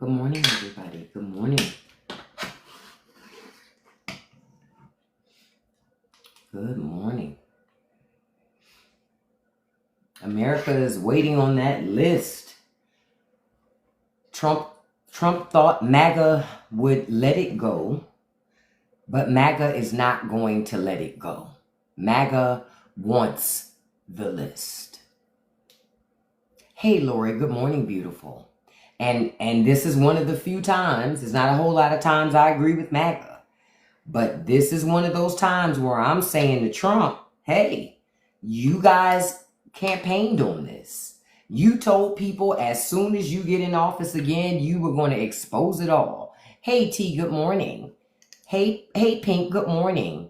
Good morning, everybody. Good morning. Good morning. America is waiting on that list. Trump thought MAGA would let it go, but MAGA is not going to let it go. MAGA wants the list. Hey, Lori. Good morning, beautiful. And this is one of the few times, there's not a whole lot of times I agree with MAGA, but this is one of those times where I'm saying to Trump, hey, you guys campaigned on this. You told people as soon as you get in office again, you were going to expose it all. Hey, T, good morning. Hey, Pink, good morning.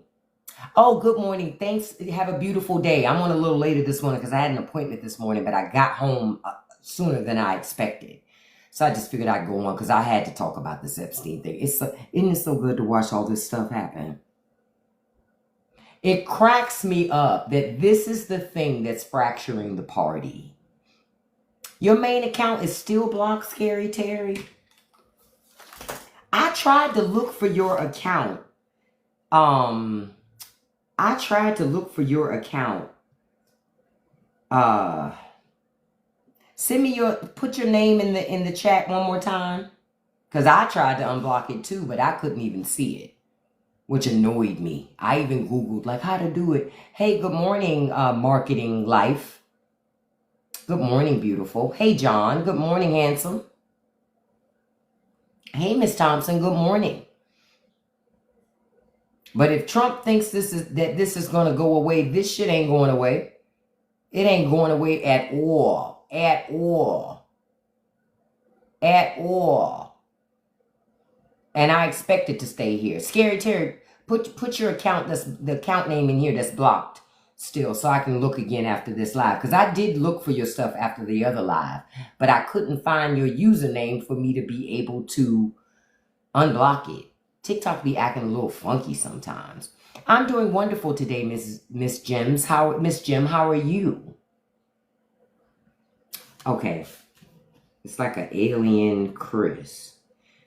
Oh, good morning. Thanks. Have a beautiful day. I'm on a little later this morning because I had an appointment this morning, but I got home sooner than I expected. So I just figured I'd go on because I had to talk about this Epstein thing. Isn't it so good to watch all this stuff happen? It cracks me up that this is the thing that's fracturing the party. Your main account is still blocked, Scary Terry. I tried to look for your account. Send me put your name in the chat one more time. Because I tried to unblock it too, but I couldn't even see it, which annoyed me. I even Googled like how to do it. Hey, good morning, Marketing Life. Good morning, beautiful. Hey, John. Good morning, handsome. Hey, Miss Thompson. Good morning. But if Trump thinks this is gonna go away, this shit ain't going away. It ain't going away at all. At all. At all. And I expect it to stay here. Scary Terry, put your account, the account name in here that's blocked still, so I can look again after this live. Because I did look for your stuff after the other live, but I couldn't find your username for me to be able to unblock it. TikTok be acting a little funky sometimes. I'm doing wonderful today, Miss Gems. Miss Jim, how are you? Okay. It's like an alien Chris.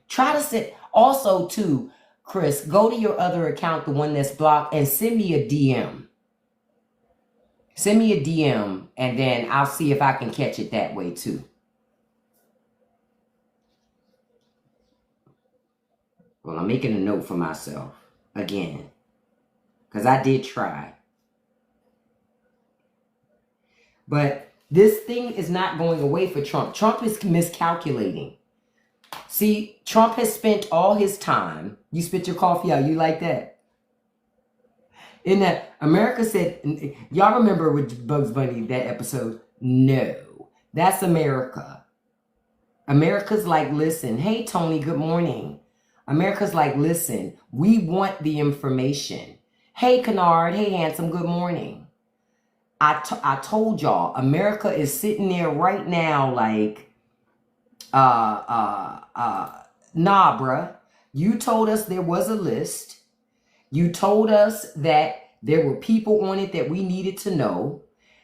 Try to sit. Also, too, Chris, go to your other account, the one that's blocked, and send me a DM. Send me a DM, and then I'll see if I can catch it that way, too. Well, I'm making a note for myself again, because I did try. But this thing is not going away for Trump. Trump is miscalculating. See, Trump has spent all his time. You spit your coffee out. You like that? In that, America said, y'all remember with Bugs Bunny, that episode? No, that's America. America's like, listen, hey, Tony, good morning. America's like, listen, we want the information. Hey, Kennard, hey, handsome, good morning. I told y'all, America is sitting there right now like, nah, bruh. You told us there was a list. You told us that there were people on it that we needed to know.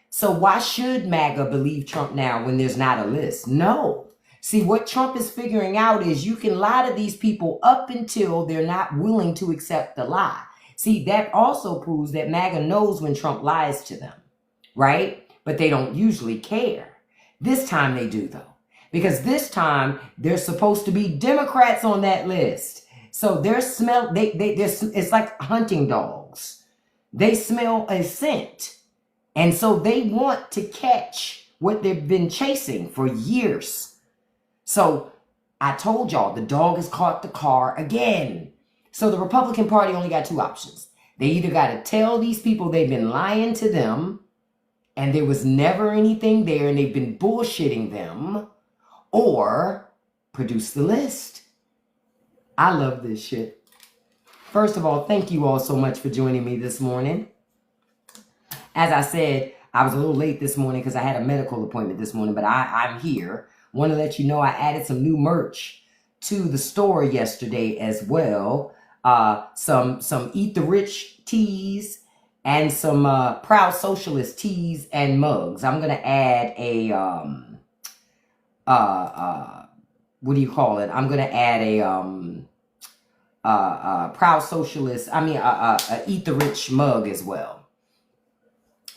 So why should MAGA believe Trump now when there's not a list? No. See, what Trump is figuring out is you can lie to these people up until they're not willing to accept the lie. See, that also proves that MAGA knows when Trump lies to them, right? But they don't usually care. This time they do, though. Because this time, there's supposed to be Democrats on that list. So it's like hunting dogs. They smell a scent. And so they want to catch what they've been chasing for years. So I told y'all, the dog has caught the car again. So the Republican Party only got two options. They either got to tell these people they've been lying to them and there was never anything there and they've been bullshitting them, or produce the list. I love this shit. First of all, thank you all so much for joining me this morning. As I said, I was a little late this morning because I had a medical appointment this morning, but I'm here. Want to let you know I added some new merch to the store yesterday as well. Some Eat the Rich tees and some Proud Socialist tees and mugs. I'm going to add what do you call it? I'm going to add a proud socialist. I mean, a eat the rich mug as well.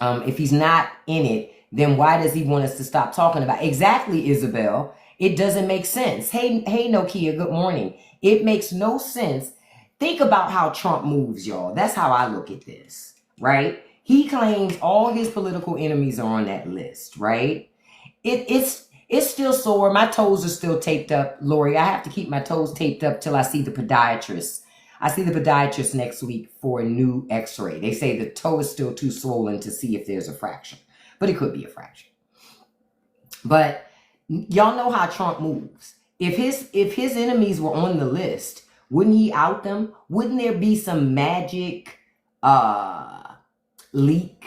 If he's not in it, then why does he want us to stop talking about? Exactly, Isabel. It doesn't make sense. Hey, Nokia, good morning. It makes no sense. Think about how Trump moves, y'all. That's how I look at this, right? He claims all his political enemies are on that list, right? It's still sore. My toes are still taped up, Lori. I have to keep my toes taped up till I see the podiatrist. I see the podiatrist next week for a new x-ray. They say the toe is still too swollen to see if there's a fracture, but it could be a fracture. But y'all know how Trump moves. If his enemies were on the list, wouldn't he out them? Wouldn't there be some magic leak?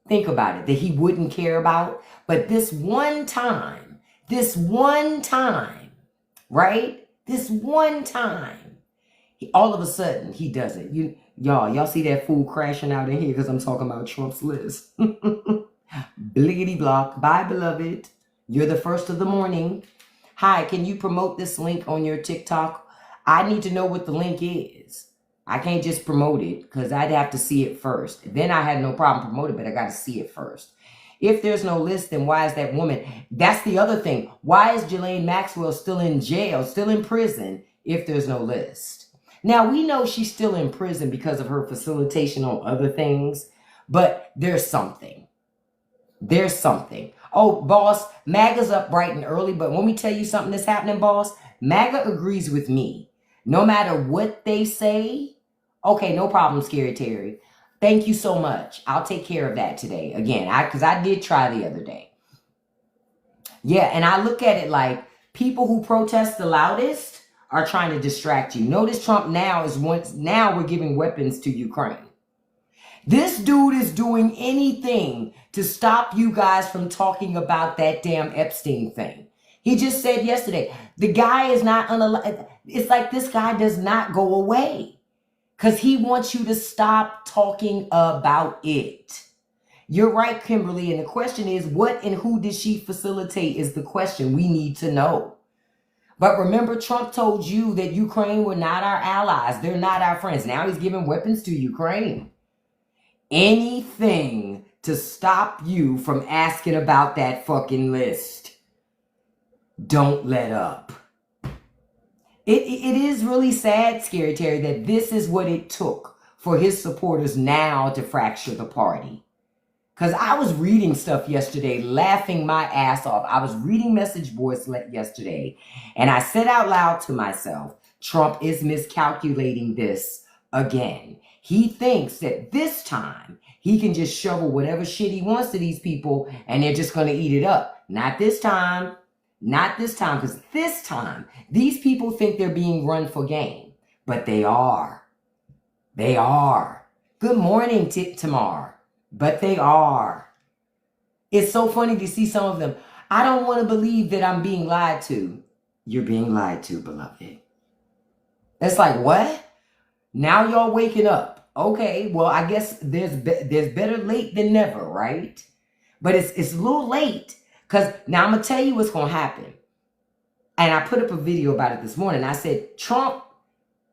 Think about it, that he wouldn't care about. But this one time, right? This one time, all of a sudden he does it. Y'all see that fool crashing out in here because I'm talking about Trump's list. Bliggity block. Bye, beloved. You're the first of the morning. Hi, can you promote this link on your TikTok? I need to know what the link is. I can't just promote it because I'd have to see it first. Then I had no problem promoting, but I got to see it first. If there's no list, then why is that woman? That's the other thing. Why is Ghislaine Maxwell still in jail, still in prison, if there's no list? Now, we know she's still in prison because of her facilitation on other things, but there's something. There's something. Oh, boss, MAGA's up bright and early, but when we tell you something that's happening, boss, MAGA agrees with me. No matter what they say, okay, no problem, Scary Terry. Thank you so much. I'll take care of that today. Again, because I did try the other day. Yeah, and I look at it like people who protest the loudest are trying to distract you. Notice Trump now we're giving weapons to Ukraine. This dude is doing anything to stop you guys from talking about that damn Epstein thing. He just said yesterday, the guy is not unalive. It's like this guy does not go away because he wants you to stop talking about it. You're right, Kimberly. And the question is, what and who did she facilitate is the question we need to know. But remember, Trump told you that Ukraine were not our allies. They're not our friends. Now he's giving weapons to Ukraine. Anything to stop you from asking about that fucking list. Don't let up. It is really sad, Scary Terry, that this is what it took for his supporters now to fracture the party. Because I was reading stuff yesterday, laughing my ass off. I was reading message boards yesterday, and I said out loud to myself, Trump is miscalculating this again. He thinks that this time he can just shovel whatever shit he wants to these people, and they're just going to eat it up. Not this time. Not this time, because this time, these people think they're being run for game. But they are. They are. Good morning, Tamar. But they are. It's so funny to see some of them. I don't want to believe that I'm being lied to. You're being lied to, beloved. It's like, what? Now y'all waking up. Okay, well, I guess there's better late than never, right? But it's a little late. Because now I'm going to tell you what's going to happen. And I put up a video about it this morning. I said,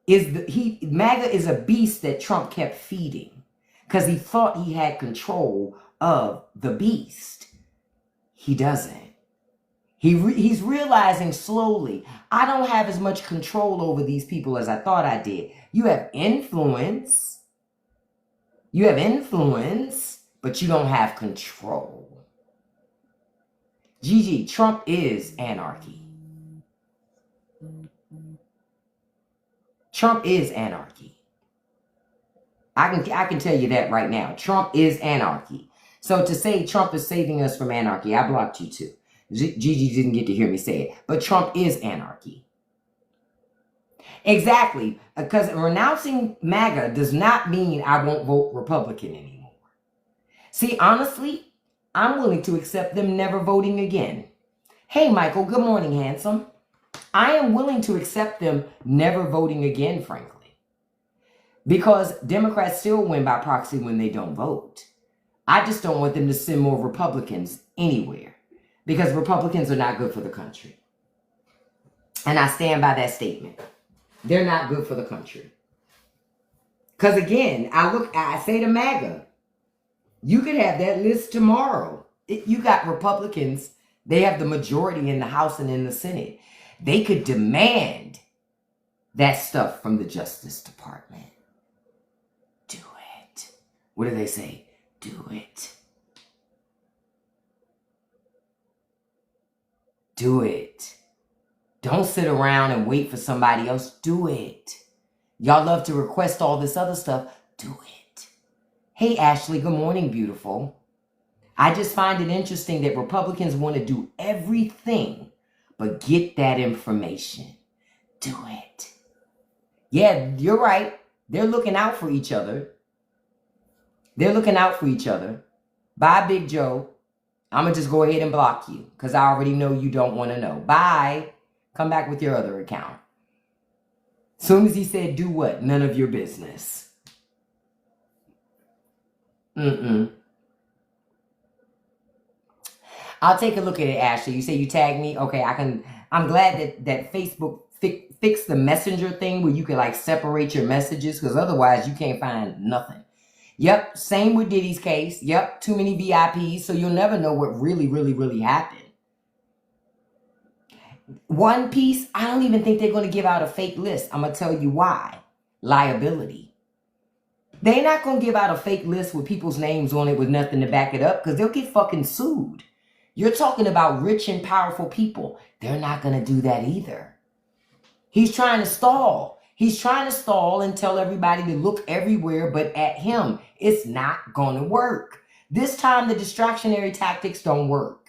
MAGA is a beast that Trump kept feeding. Because he thought he had control of the beast. He doesn't. He's realizing slowly, I don't have as much control over these people as I thought I did. You have influence. You have influence, but you don't have control. Gigi, Trump is anarchy. Trump is anarchy. I can tell you that right now. Trump is anarchy. So to say Trump is saving us from anarchy, I blocked you too. Gigi didn't get to hear me say it. But Trump is anarchy. Exactly. Because renouncing MAGA does not mean I won't vote Republican anymore. See, honestly, I'm willing to accept them never voting again. Hey, Michael, good morning, handsome. I am willing to accept them never voting again, frankly. Because Democrats still win by proxy when they don't vote. I just don't want them to send more Republicans anywhere. Because Republicans are not good for the country. And I stand by that statement. They're not good for the country. Because again, I say to MAGA, you could have that list tomorrow. You got Republicans, they have the majority in the House and in the Senate. They could demand that stuff from the Justice Department. Do it. What do they say? Do it. Do it. Don't sit around and wait for somebody else. Do it. Y'all love to request all this other stuff. Do it. Hey, Ashley, good morning, beautiful. I just find it interesting that Republicans want to do everything but get that information. Do it. Yeah, you're right. They're looking out for each other. They're looking out for each other. Bye, Big Joe. I'm going to just go ahead and block you because I already know you don't want to know. Bye. Come back with your other account. Soon as he said, do what? None of your business. I'll take a look at it, Ashley. You say you tagged me? Okay, I'm glad that Facebook fixed the messenger thing where you can like separate your messages because otherwise you can't find nothing. Yep, same with Diddy's case. Yep, too many VIPs, so you'll never know what really happened. One Piece, I don't even think they're going to give out a fake list. I'm going to tell you why. Liability. They're not going to give out a fake list with people's names on it with nothing to back it up because they'll get fucking sued. You're talking about rich and powerful people. They're not going to do that either. He's trying to stall. He's trying to stall and tell everybody to look everywhere but at him. It's not going to work. This time the distractionary tactics don't work.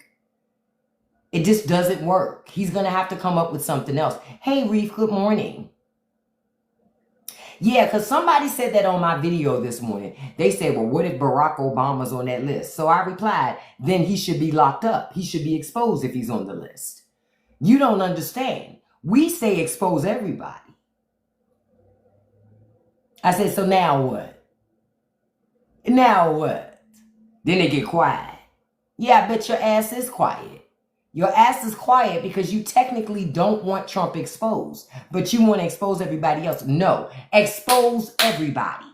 It just doesn't work. He's going to have to come up with something else. Hey, Reef, good morning. Yeah, because somebody said that on my video this morning. They said, well, what if Barack Obama's on that list? So I replied, then he should be locked up. He should be exposed if he's on the list. You don't understand. We say expose everybody. I said, so now what? Now what? Then they get quiet. Yeah, I bet your ass is quiet. Your ass is quiet because you technically don't want Trump exposed, but you want to expose everybody else. No, expose everybody.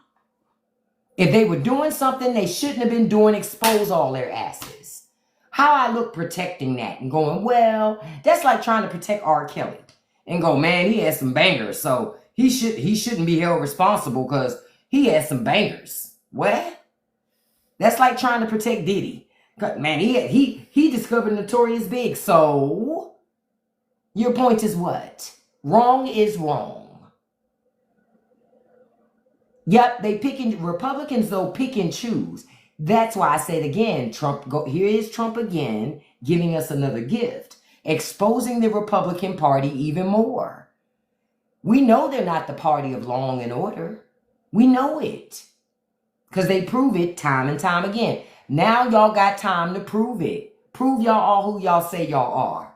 If they were doing something they shouldn't have been doing, expose all their asses. How I look protecting that and going, well, that's like trying to protect R. Kelly and go, man, he has some bangers, so he shouldn't be held responsible because he has some bangers. What? That's like trying to protect Diddy. Man, he discovered Notorious Big. So your point is what? Wrong is wrong. Yep, Republicans though pick and choose. That's why I said again, here is Trump again giving us another gift, exposing the Republican Party even more. We know they're not the party of law and order. We know it because they prove it time and time again. Now y'all got time to prove it. Prove y'all all who y'all say y'all are.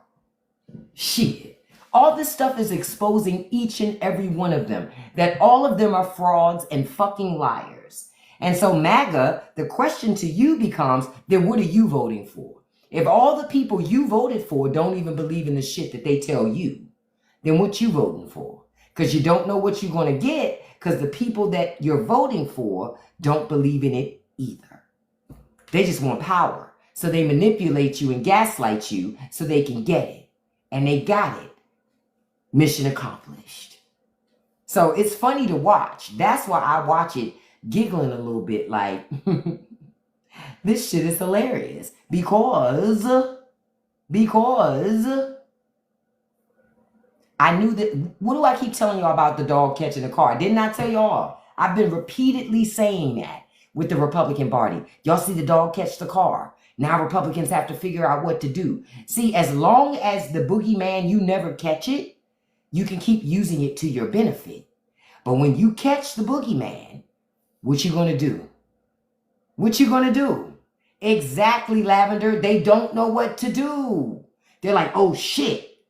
Shit. All this stuff is exposing each and every one of them. That all of them are frauds and fucking liars. And so MAGA, the question to you becomes, then what are you voting for? If all the people you voted for don't even believe in the shit that they tell you, then what you voting for? Because you don't know what you're going to get because the people that you're voting for don't believe in it either. They just want power. So they manipulate you and gaslight you so they can get it. And they got it. Mission accomplished. So it's funny to watch. That's why I watch it giggling a little bit like, this shit is hilarious. Because I knew that. What do I keep telling y'all about the dog catching the car? Didn't I tell y'all? I've been repeatedly saying that. With the Republican Party. Y'all see the dog catch the car. Now Republicans have to figure out what to do. See, as long as the boogeyman, you never catch it, you can keep using it to your benefit. But when you catch the boogeyman, what you gonna do? What you gonna do? Exactly, Lavender. They don't know what to do. They're like, oh shit,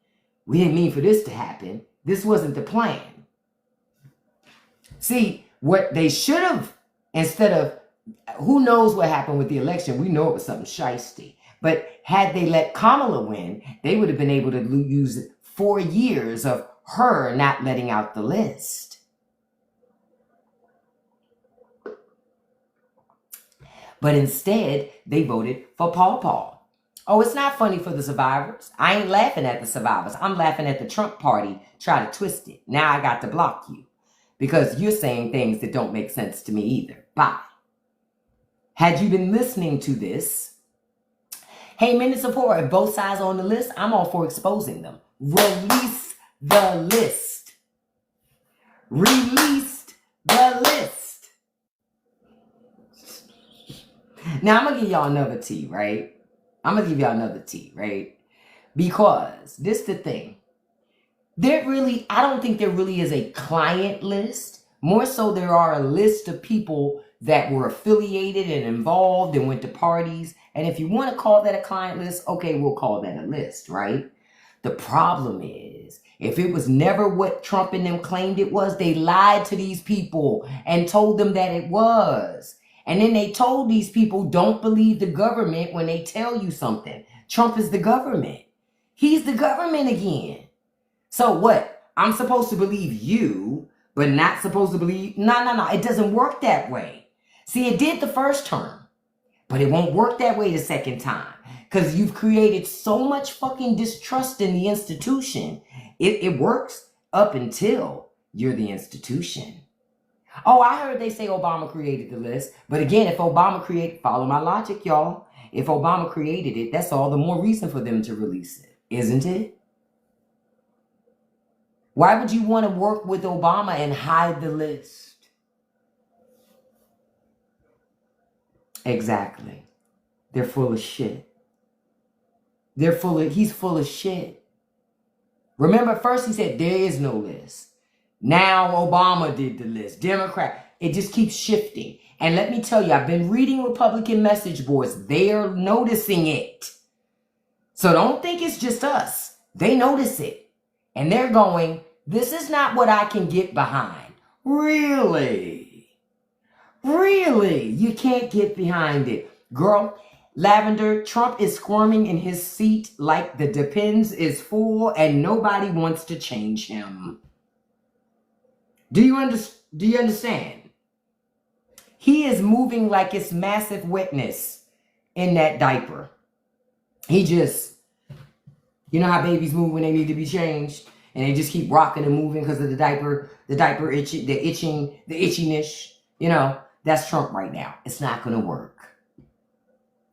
we didn't mean for this to happen. This wasn't the plan. See, what they should have, instead of, who knows what happened with the election? We know it was something shiesty. But had they let Kamala win, they would have been able to use 4 years of her not letting out the list. But instead, they voted for Paw Paw. Oh, it's not funny for the survivors. I ain't laughing at the survivors. I'm laughing at the Trump party try to twist it. Now I got to block you because you're saying things that don't make sense to me either. Bye. Had you been listening to this, hey, minutes of horror, if both sides on the list, I'm all for exposing them. Release the list. Released the list. Now, I'm going to give y'all another tea, right? Because this is the thing. I don't think there really is a client list. More so, there are a list of people that were affiliated and involved and went to parties. And if you want to call that a client list, okay, we'll call that a list, right? The problem is, if it was never what Trump and them claimed it was, they lied to these people and told them that it was. And then they told these people, don't believe the government when they tell you something. Trump is the government. He's the government again. So what? I'm supposed to believe you, but not supposed to believe? No. It doesn't work that way. See, it did the first term, but it won't work that way the second time. Because you've created so much fucking distrust in the institution. It works up until you're the institution. Oh, I heard they say Obama created the list. But again, if Obama follow my logic, y'all. If Obama created it, that's all the more reason for them to release it, isn't it? Why would you want to work with Obama and hide the list? Exactly. They're full of shit. He's full of shit. Remember, first he said there is no list. Now Obama did the list. Democrat. It just keeps shifting. And let me tell you, I've been reading Republican message boards. They're noticing it. So don't think it's just us. They notice it. And they're going, this is not what I can get behind. Really? Really? You can't get behind it. Girl, Lavender, Trump is squirming in his seat like the Depends is full and nobody wants to change him. Do you understand? He is moving like it's massive wetness in that diaper. He just, you know how babies move when they need to be changed? And they just keep rocking and moving because of the diaper itching, the itchiness. You know, that's Trump right now. It's not going to work.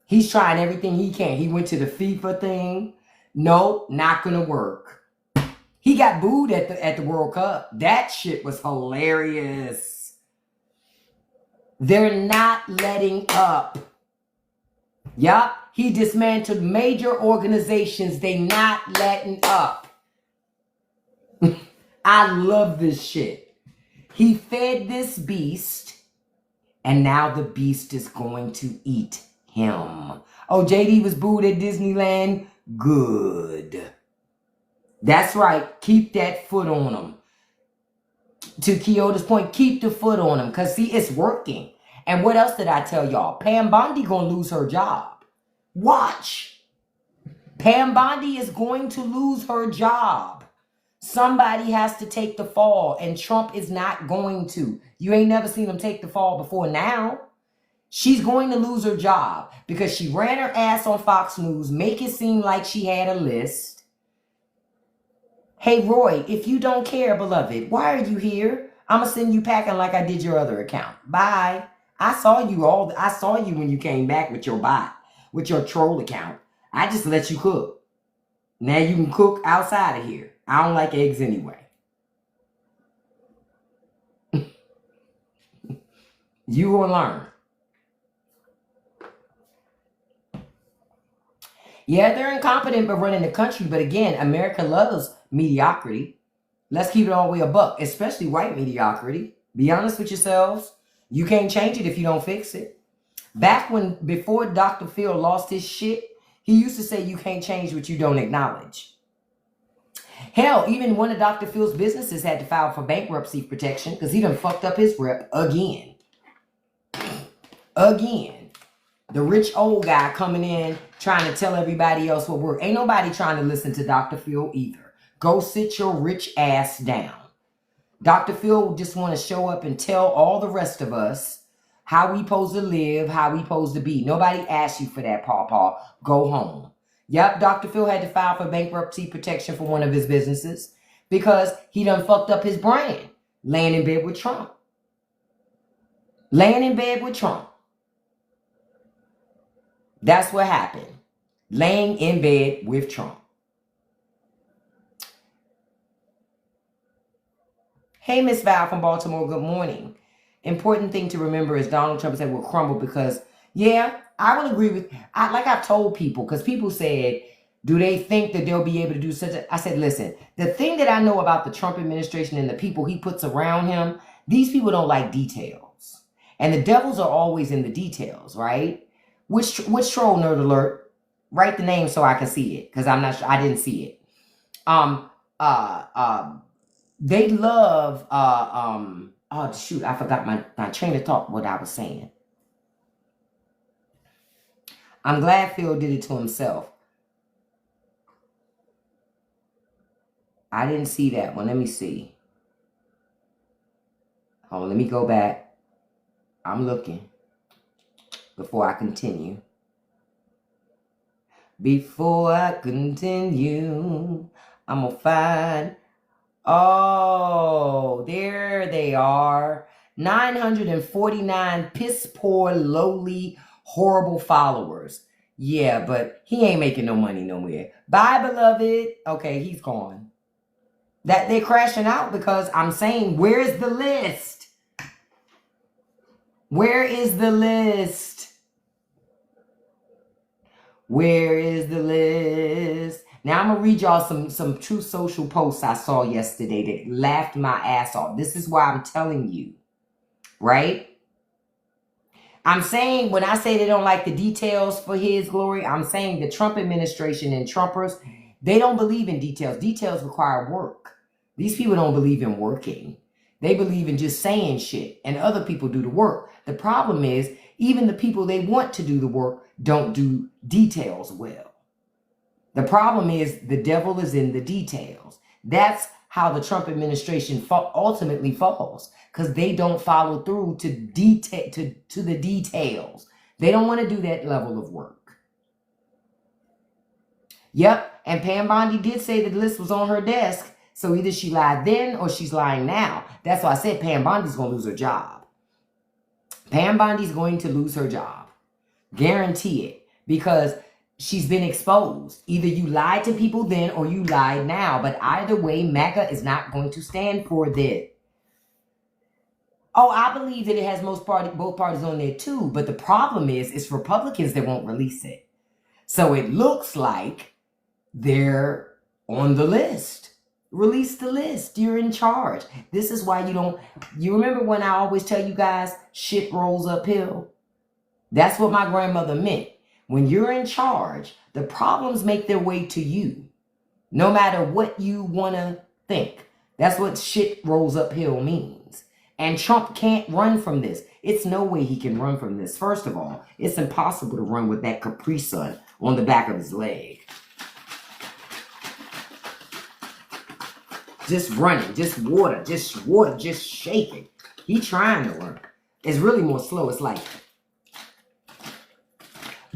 He's trying everything he can. He went to the FIFA thing. No, not going to work. He got booed at the World Cup. That shit was hilarious. They're not letting up. Yup. He dismantled major organizations. They not letting up. I love this shit. He fed this beast, and now the beast is going to eat him. Oh, JD was booed at Disneyland? Good. That's right. Keep that foot on him. To Kyoto's point, keep the foot on him. Because, see, it's working. And what else did I tell y'all? Pam Bondi going to lose her job. Watch. Pam Bondi is going to lose her job. Somebody has to take the fall. And Trump is not going to. You ain't never seen him take the fall before now. She's going to lose her job. Because she ran her ass on Fox News. Make it seem like she had a list. Hey, Roy, if you don't care, beloved, why are you here? I'm going to send you packing like I did your other account. Bye. I saw you when you came back with your bot, with your troll account. I just let you cook. Now you can cook outside of here. I don't like eggs anyway. You gonna learn. Yeah, they're incompetent but running the country. But again, America loves mediocrity. Let's keep it all the way a buck, especially white mediocrity. Be honest with yourselves. You can't change it if you don't fix it. Before Dr. Phil lost his shit, he used to say you can't change what you don't acknowledge. Hell, even one of Dr. Phil's businesses had to file for bankruptcy protection because he done fucked up his rep again. Again. The rich old guy coming in trying to tell everybody else what work. Ain't nobody trying to listen to Dr. Phil either. Go sit your rich ass down. Dr. Phil just want to show up and tell all the rest of us how we supposed to live, how we supposed to be. Nobody asked you for that, Paw. Go home. Yep, Dr. Phil had to file for bankruptcy protection for one of his businesses because he done fucked up his brand. Laying in bed with Trump. Laying in bed with Trump. That's what happened. Laying in bed with Trump. Hey, Miss Val from Baltimore, good morning. Important thing to remember is Donald Trump said will crumble because, yeah, I will agree with, like I've told people, because people said, do they think that they'll be able to do such a, I said, listen, the thing that I know about the Trump administration and the people he puts around him, these people don't like details. And the devils are always in the details, right? Which troll, nerd alert? Write the name so I can see it, because I'm not sure, I didn't see it. They love, oh shoot, I forgot my train of thought, what I was saying. I'm glad Phil did it to himself. I didn't see that one. Let me see. Oh, let me go back. I'm looking before I continue. Before I continue, I'm gonna find. Oh, there they are. 949 piss poor, lowly, horrible followers. Yeah, but he ain't making no money nowhere. Bye, beloved. Okay, he's gone. That they're crashing out because I'm saying, where's the list? Where is the list? Where is the list? Now I'm gonna read y'all some true social posts I saw yesterday that laughed my ass off. This is why I'm telling you, right? I'm saying when I say they don't like the details for his glory, I'm saying the Trump administration and Trumpers, they don't believe in details. Details require work. These people don't believe in working. They believe in just saying shit and other people do the work. The problem is even the people they want to do the work don't do details well. The problem is the devil is in the details. That's how the Trump administration ultimately falls, because they don't follow through to the details. They don't want to do that level of work. Yep, and Pam Bondi did say the list was on her desk, so either she lied then or she's lying now. That's why I said Pam Bondi's going to lose her job. Pam Bondi's going to lose her job. Guarantee it, because she's been exposed. Either you lied to people then or you lied now. But either way, MAGA is not going to stand for this. Oh, I believe that it has both parties on there too. But the problem is, it's Republicans that won't release it. So it looks like they're on the list. Release the list. You're in charge. This is why you remember when I always tell you guys, shit rolls uphill? That's what my grandmother meant. When you're in charge, the problems make their way to you, no matter what you want to think. That's what shit rolls uphill means. And Trump can't run from this. It's no way he can run from this. First of all, it's impossible to run with that Capri Sun on the back of his leg. Just running, just water, just shaking. He trying to run. It's really more slow. It's like...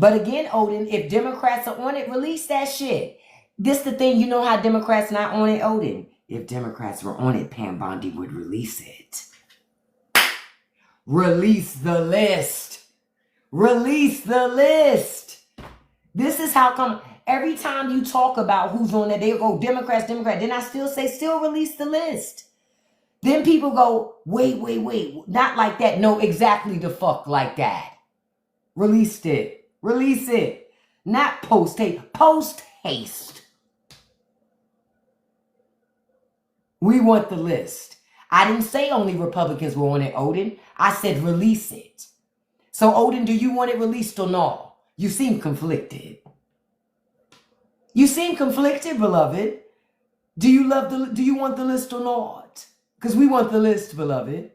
But again, Odin, if Democrats are on it, release that shit. This the thing, you know how Democrats not on it, Odin? If Democrats were on it, Pam Bondi would release it. Release the list. Release the list. This is how come every time you talk about who's on it, they go Democrats. Then I still say, still release the list. Then people go, wait. Not like that. No, exactly the fuck like that. Released it. Release it. Not post haste. Post haste. We want the list. I didn't say only Republicans were on it, Odin. I said release it. So, Odin, do you want it released or not? You seem conflicted. You seem conflicted, beloved. Do you want the list or not? Because we want the list, beloved.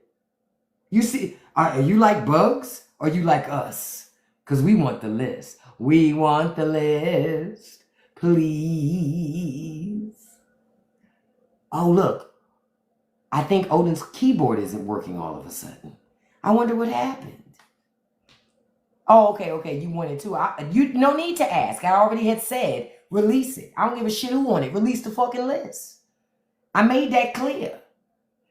You see, are you like bugs or you like us? Because we want the list. We want the list. Please. Oh, look, I think Odin's keyboard isn't working all of a sudden. I wonder what happened. Oh, okay, you want it too. You no need to ask. I already had said, release it. I don't give a shit who on it. Release the fucking list. I made that clear.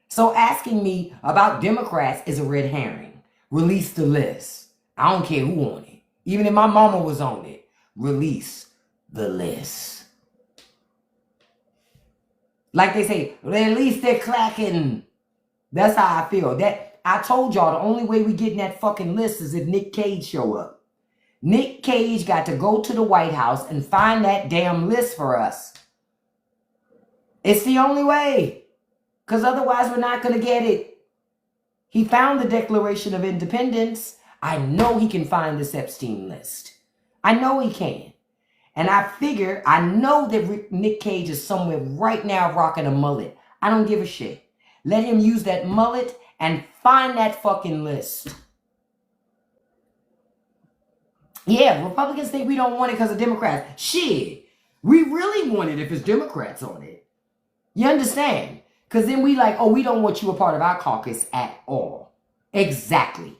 So asking me about Democrats is a red herring. Release the list. I don't care who on it. Even if my mama was on it. Release the list. Like they say, at least they're clacking. That's how I feel. That I told y'all the only way we get in that fucking list is if Nick Cage show up. Nick Cage got to go to the White House and find that damn list for us. It's the only way. Because otherwise we're not going to get it. He found the Declaration of Independence. I know he can find this Epstein list. I know he can. And I know that Nick Cage is somewhere right now rocking a mullet. I don't give a shit. Let him use that mullet and find that fucking list. Yeah, Republicans think we don't want it because of Democrats. Shit. We really want it if it's Democrats on it. You understand? Because then we like, oh, we don't want you a part of our caucus at all. Exactly.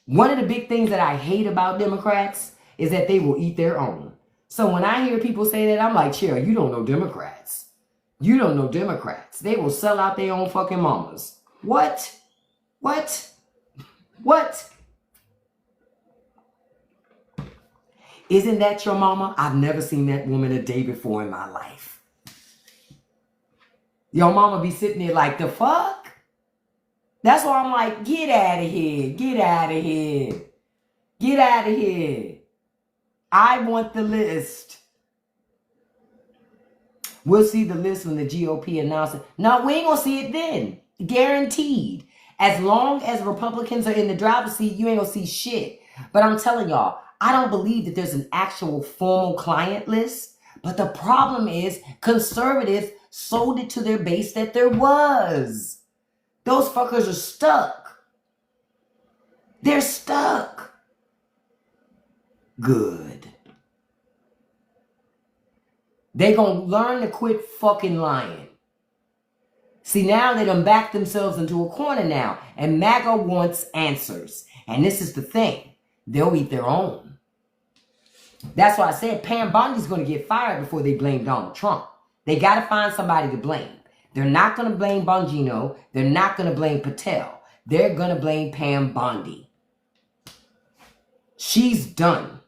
One of the big things that I hate about Democrats is that they will eat their own. So when I hear people say that, I'm like, chill, you don't know Democrats. You don't know Democrats. They will sell out their own fucking mamas. What? What? What? Isn't that your mama? I've never seen that woman a day before in my life. Your mama be sitting there like, the fuck? That's why I'm like, get out of here. Get out of here. Get out of here. I want the list. We'll see the list when the GOP announces it. No, we ain't going to see it then. Guaranteed. As long as Republicans are in the driver's seat, you ain't going to see shit. But I'm telling y'all, I don't believe that there's an actual formal client list. But the problem is conservatives sold it to their base that there was. Those fuckers are stuck. They're stuck. Good. They gonna learn to quit fucking lying. See, now they done backed themselves into a corner now. And MAGA wants answers. And this is the thing. They'll eat their own. That's why I said Pam Bondi's going to get fired before they blame Donald Trump. They got to find somebody to blame. They're not going to blame Bongino. They're not going to blame Patel. They're going to blame Pam Bondi. She's done.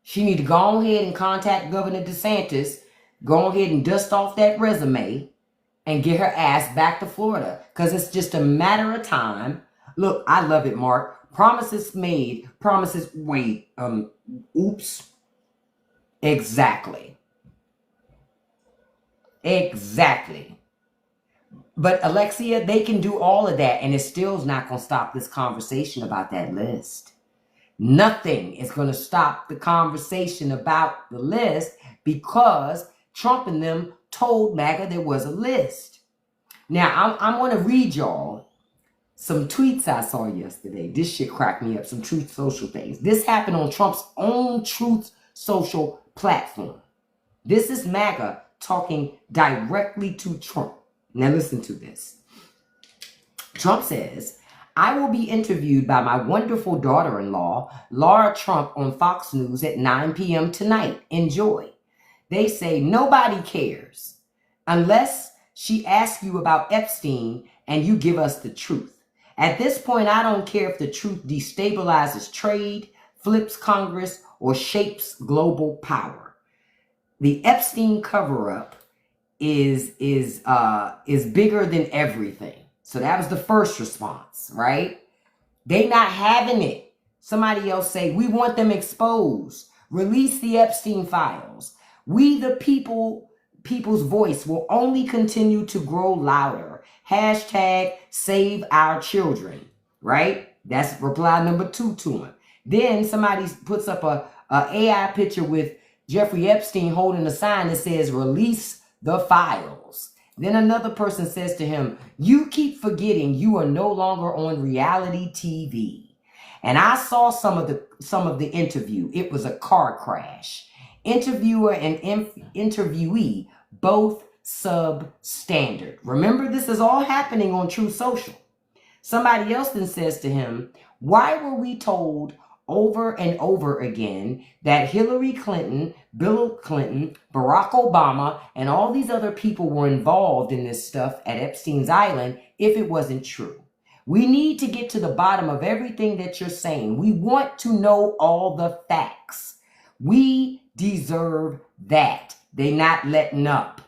She need to go ahead and contact Governor DeSantis, go ahead and dust off that resume, and get her ass back to Florida. Because it's just a matter of time. Look, I love it, Mark. Promises made. Promises, wait, oops. Exactly. Exactly. But Alexia, they can do all of that, and it still's not going to stop this conversation about that list. Nothing is going to stop the conversation about the list because Trump and them told MAGA there was a list. Now, I'm going to read y'all some tweets I saw yesterday. This shit cracked me up. Some Truth Social things. This happened on Trump's own Truth Social platform. This is MAGA talking directly to Trump. Now listen to this. Trump says, I will be interviewed by my wonderful daughter-in-law, Laura Trump, on Fox News at 9 p.m. tonight. Enjoy. They say nobody cares unless she asks you about Epstein and you give us the truth. At this point, I don't care if the truth destabilizes trade, flips Congress, or shapes global power. The Epstein cover-up is bigger than everything. So that was the first response, right? They not having it. Somebody else say, we want them exposed. Release the Epstein files. We the people's voice will only continue to grow louder. Hashtag save our children, right? That's reply number 2 to him. Then somebody puts up a AI picture with Jeffrey Epstein holding a sign that says release the files. Then another person says to him, you keep forgetting you are no longer on reality TV. And I saw some of the interview. It was a car crash. Interviewer and interviewee both substandard. Remember, this is all happening on True Social. Somebody else then says to him, why were we told over and over again that Hillary Clinton, Bill Clinton, Barack Obama, and all these other people were involved in this stuff at Epstein's Island if it wasn't true? We need to get to the bottom of everything that you're saying. We want to know all the facts. We deserve that. They not letting up.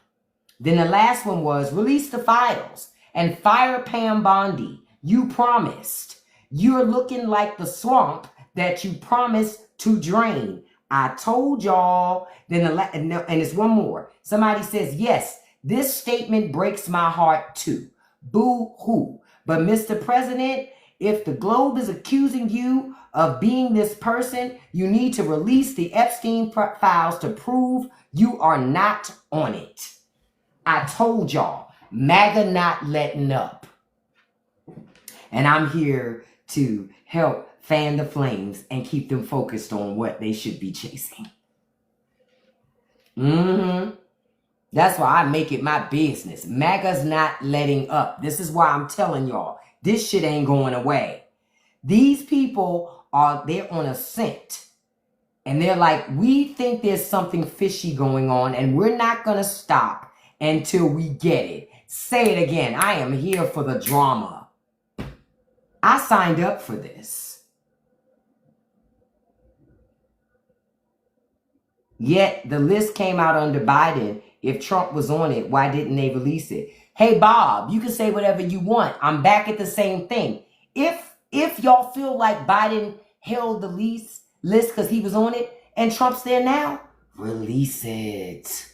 Then the last one was release the files and fire Pam Bondi. You promised. You're looking like the swamp that you promised to drain. I told y'all. Then and it's one more. Somebody says, yes, this statement breaks my heart too. Boo-hoo. But Mr. President, if the Globe is accusing you of being this person, you need to release the Epstein files to prove you are not on it. I told y'all, MAGA not letting up. And I'm here to help fan the flames and keep them focused on what they should be chasing. That's why I make it my business. MAGA's not letting up. This is why I'm telling y'all, this shit ain't going away. These people they're on a scent. And they're like, we think there's something fishy going on and we're not going to stop until we get it. Say it again. I am here for the drama. I signed up for this. Yet the list came out under Biden. If Trump was on it, why didn't they release it? Hey, Bob, you can say whatever you want. I'm back at the same thing. If y'all feel like Biden held the list because he was on it and Trump's there now, release it.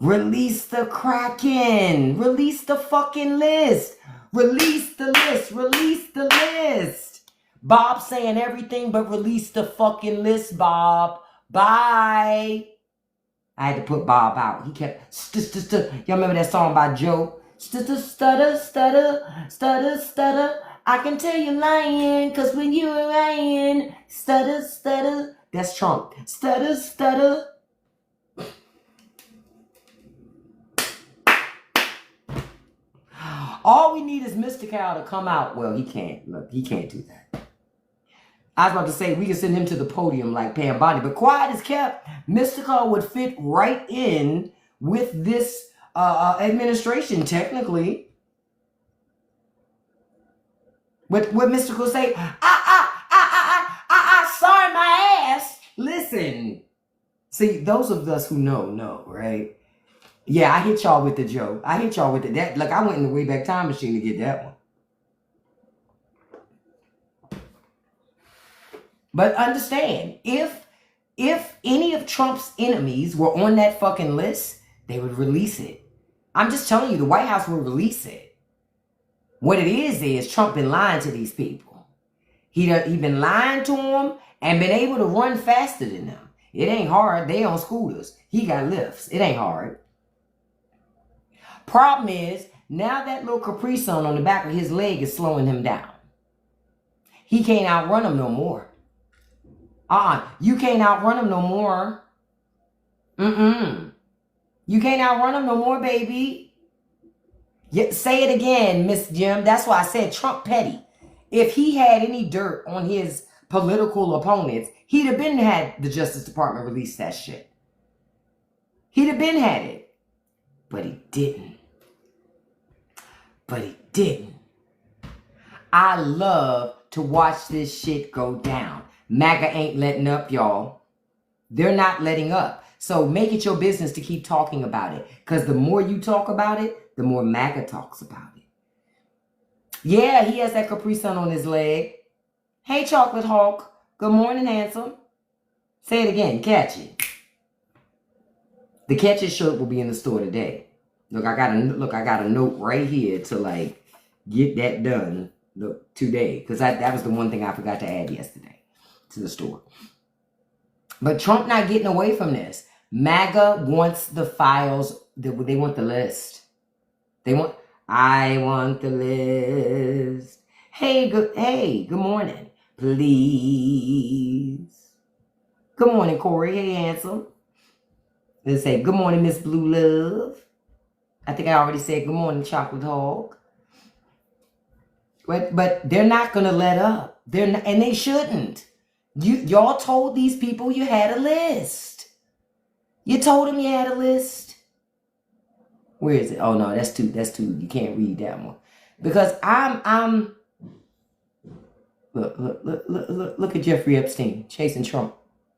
Release the Kraken. Release the fucking list. Release the list. Release the list. Bob saying everything but release the fucking list, Bob. Bye. I had to put Bob out. He kept y'all remember that song by Joe? Stutter, stutter, stutter, stutter, stutter. I can tell you're lying, cause when you were lying, stutter, stutter. That's Trump. Stutter, stutter. All we need is Mystical to come out. Well, he can't. Look, he can't do that. I was about to say we can send him to the podium like Pam Bondi, but quiet as kept. Mystical would fit right in with this administration, technically. What Mystical say? Sorry, my ass. Listen. See, those of us who know, right? Yeah, I hit y'all with the joke. I hit y'all with that. Like, I went in the Wayback Time Machine to get that one. But understand, if any of Trump's enemies were on that fucking list, they would release it. I'm just telling you, the White House will release it. What it is Trump been lying to these people. He been lying to them and been able to run faster than them. It ain't hard. They on scooters. He got lifts. It ain't hard. Problem is, now that little Capri Sun on the back of his leg is slowing him down. He can't outrun him no more. You can't outrun him no more. You can't outrun him no more, baby. Yeah, say it again, Miss Jim. That's why I said Trump petty. If he had any dirt on his political opponents, he'd have been had the Justice Department release that shit. He'd have been had it. But he didn't. I love to watch this shit go down. MAGA ain't letting up, y'all. They're not letting up. So make it your business to keep talking about it. Because the more you talk about it, the more MAGA talks about it. Yeah, he has that Capri Sun on his leg. Hey, Chocolate Hawk. Good morning, handsome. Say it again. Catch it. The Catch It shirt will be in the store today. Look, I got a note right here to like get that done today. Because that was the one thing I forgot to add yesterday to the store. But Trump not getting away from this. MAGA wants the files. They want the list. I want the list. Hey, good morning. Please. Good morning, Corey. Hey, handsome. Let's say, good morning, Miss Blue Love. I think I already said good morning, Chocolate Hog. But they're not gonna let up. They're not, and they shouldn't. Y'all told these people you had a list. You told them you had a list. Where is it? Oh no, that's two. That's two. You can't read that one because I'm. Look at Jeffrey Epstein chasing Trump.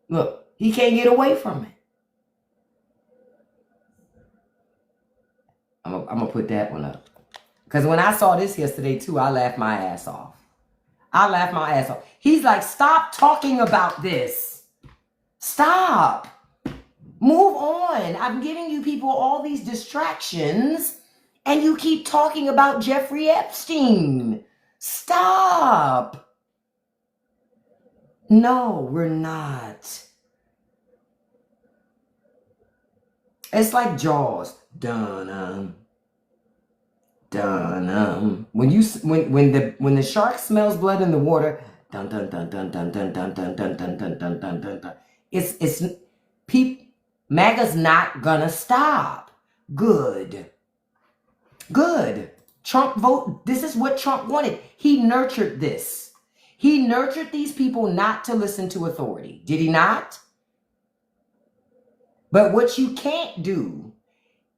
Look, he can't get away from it. I'm gonna put that one up because when I saw this yesterday too, I laughed my ass off. I laughed my ass off. He's like, stop talking about this. Stop. Move on. I'm giving you people all these distractions and you keep talking about Jeffrey Epstein. Stop. No, we're not. It's like Jaws. Dun dun when the shark smells blood in the water, dun dun dun dun dun dun dun dun dun dun dun dun dun dun dun. It's MAGA's not gonna stop. Good. Trump vote. This is what Trump wanted. He nurtured this. He nurtured these people not to listen to authority. Did he not? But what you can't do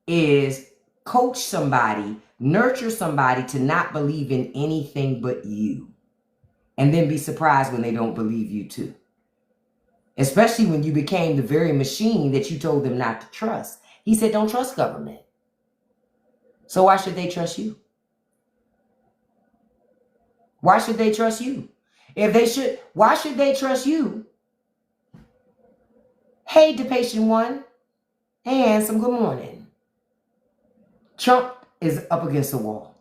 is coach somebody, nurture somebody to not believe in anything but you. And then be surprised when they don't believe you too. Especially when you became the very machine that you told them not to trust. He said, don't trust government. So why should they trust you? Why should they trust you? Why should they trust you? Hey, the patient one. Hey, handsome, good morning. Trump is up against the wall.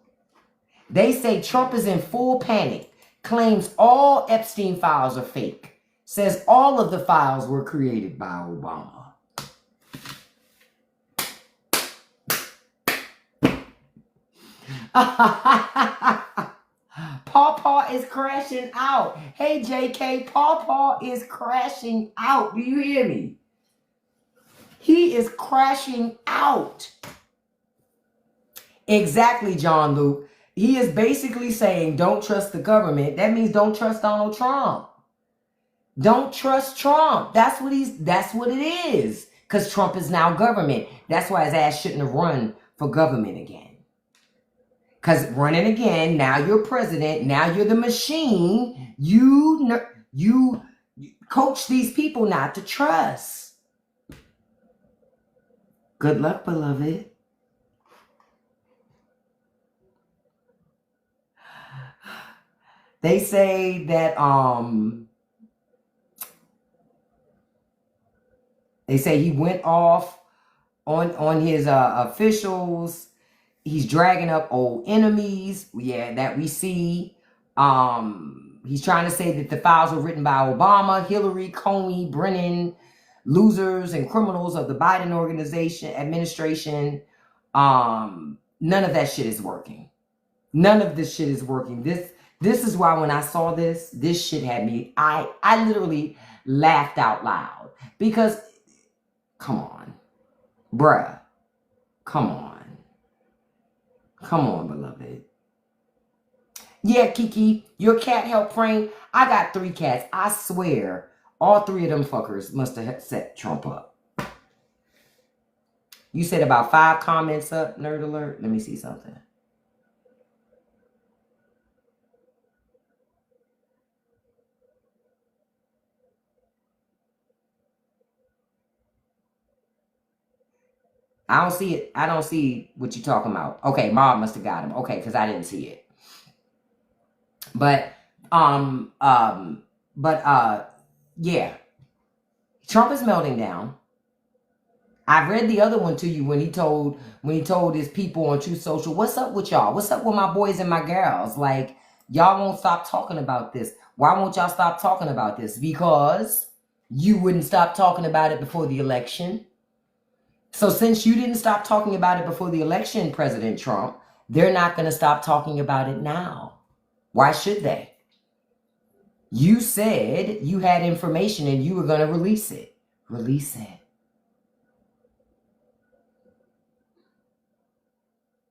They say Trump is in full panic, claims all Epstein files are fake, says all of the files were created by Obama. Paw is crashing out. Hey, JK, Paw is crashing out. Do you hear me? He is crashing out. Exactly, John Luke. He is basically saying, don't trust the government. That means don't trust Donald Trump. Don't trust Trump. That's what it is. Because Trump is now government. That's why his ass shouldn't have run for government again. Because running again, now you're president. Now you're the machine. You coach these people not to trust. Good luck, beloved. They say that they say he went off on his officials. He's dragging up old enemies. Yeah, that we see. He's trying to say that the files were written by Obama, Hillary, Comey, Brennan, losers and criminals of the Biden administration. None of that shit is working. None of this shit is working. This is why when I saw this shit had me, I literally laughed out loud. Because, come on. Bruh. Come on. Come on, beloved. Yeah, Kiki, your cat helped frame. I got 3 cats. I swear, all 3 of them fuckers must have set Trump up. You said about 5 comments up, nerd alert. Let me see something. I don't see it. I don't see what you're talking about. Okay, Mom must have got him. Okay, because I didn't see it. But, yeah. Trump is melting down. I read the other one to you when he told his people on Truth Social, what's up with y'all? What's up with my boys and my girls? Like, y'all won't stop talking about this. Why won't y'all stop talking about this? Because you wouldn't stop talking about it before the election. So since you didn't stop talking about it before the election, President Trump, they're not going to stop talking about it now. Why should they? You said you had information and you were going to release it. Release it.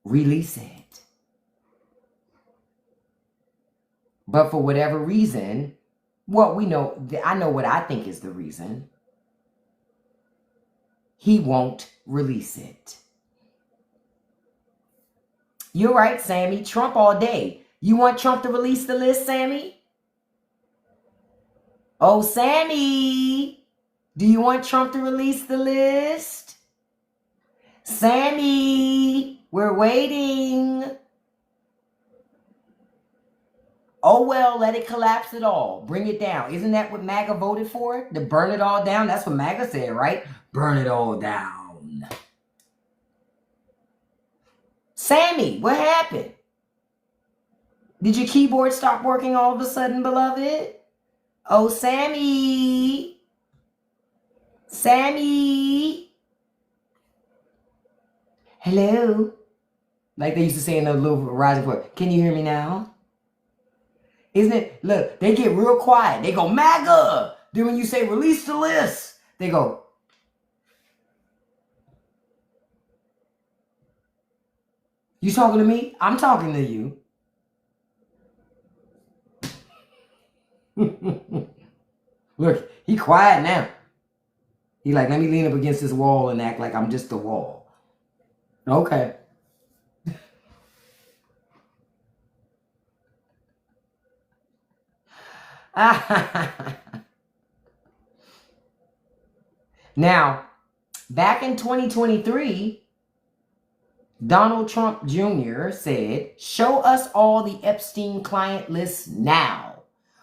release it. But for whatever reason, well, we know, I know what I think is the reason. He won't release it. You're right, Sammy. Trump all day. You want Trump to release the list, Sammy? Oh, Sammy. Do you want Trump to release the list? Sammy, we're waiting. Oh, well, let it collapse it all. Bring it down. Isn't that what MAGA voted for? To burn it all down? That's what MAGA said, right? Burn it all down. Sammy, what happened? Did your keyboard stop working all of a sudden, beloved? Oh, Sammy. Sammy. Hello. Like they used to say in the little rising point. Can you hear me now? Isn't it? Look, they get real quiet. They go, MAGA. Then when you say release the list, they go. You talking to me? I'm talking to you. Look, he quiet now. He like, let me lean up against this wall and act like I'm just the wall. Okay. Now, back in 2023, Donald Trump Jr. said, show us all the Epstein client lists now.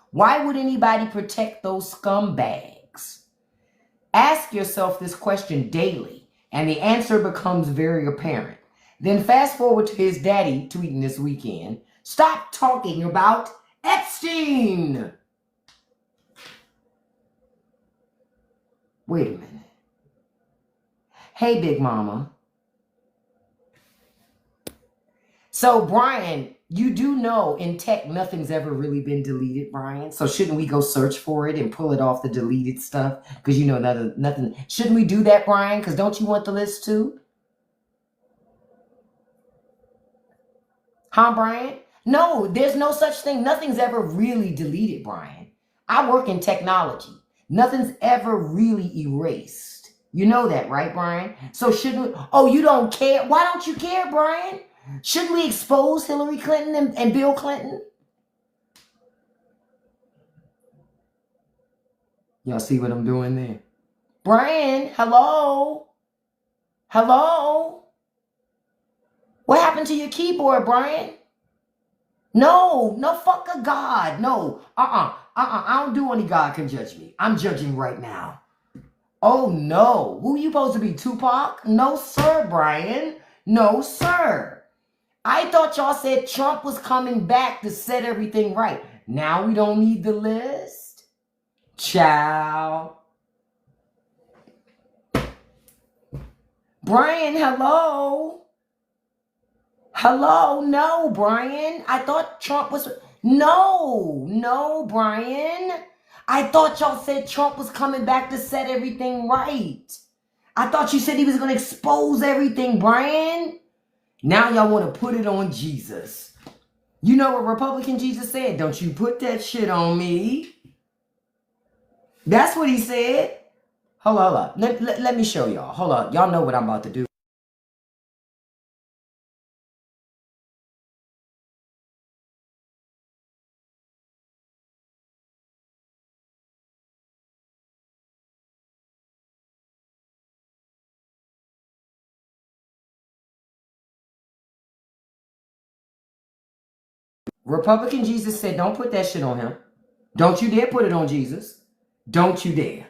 Why would anybody protect those scumbags? Ask yourself this question daily, and the answer becomes very apparent. Then fast forward to his daddy tweeting this weekend, stop talking about Epstein. Wait a minute. Hey, Big Mama. So, Brian, you do know in tech nothing's ever really been deleted, Brian. So shouldn't we go search for it and pull it off the deleted stuff? Because you know nothing. Shouldn't we do that, Brian? Because don't you want the list too? Huh, Brian? No, there's no such thing. Nothing's ever really deleted, Brian. I work in technology. Nothing's ever really erased. You know that, right, Brian? So shouldn't we? Oh, you don't care? Why don't you care, Brian? Shouldn't we expose Hillary Clinton and Bill Clinton? Y'all see what I'm doing there? Brian, hello? Hello? What happened to your keyboard, Brian? No, fuck a God. No, I don't do any God can judge me. I'm judging right now. Oh, no. Who you supposed to be, Tupac? No, sir, Brian. No, sir. I thought y'all said Trump was coming back to set everything right. Now we don't need the list? Ciao. Brian, hello? Hello? No, Brian. I thought Trump was... No, Brian. I thought y'all said Trump was coming back to set everything right. I thought you said he was going to expose everything, Brian. Now y'all want to put it on Jesus. You know what Republican Jesus said? Don't you put that shit on me. That's what he said. Hold on. Let me show y'all. Hold on. Y'all know what I'm about to do. Republican Jesus said, don't put that shit on him. Don't you dare put it on Jesus. Don't you dare.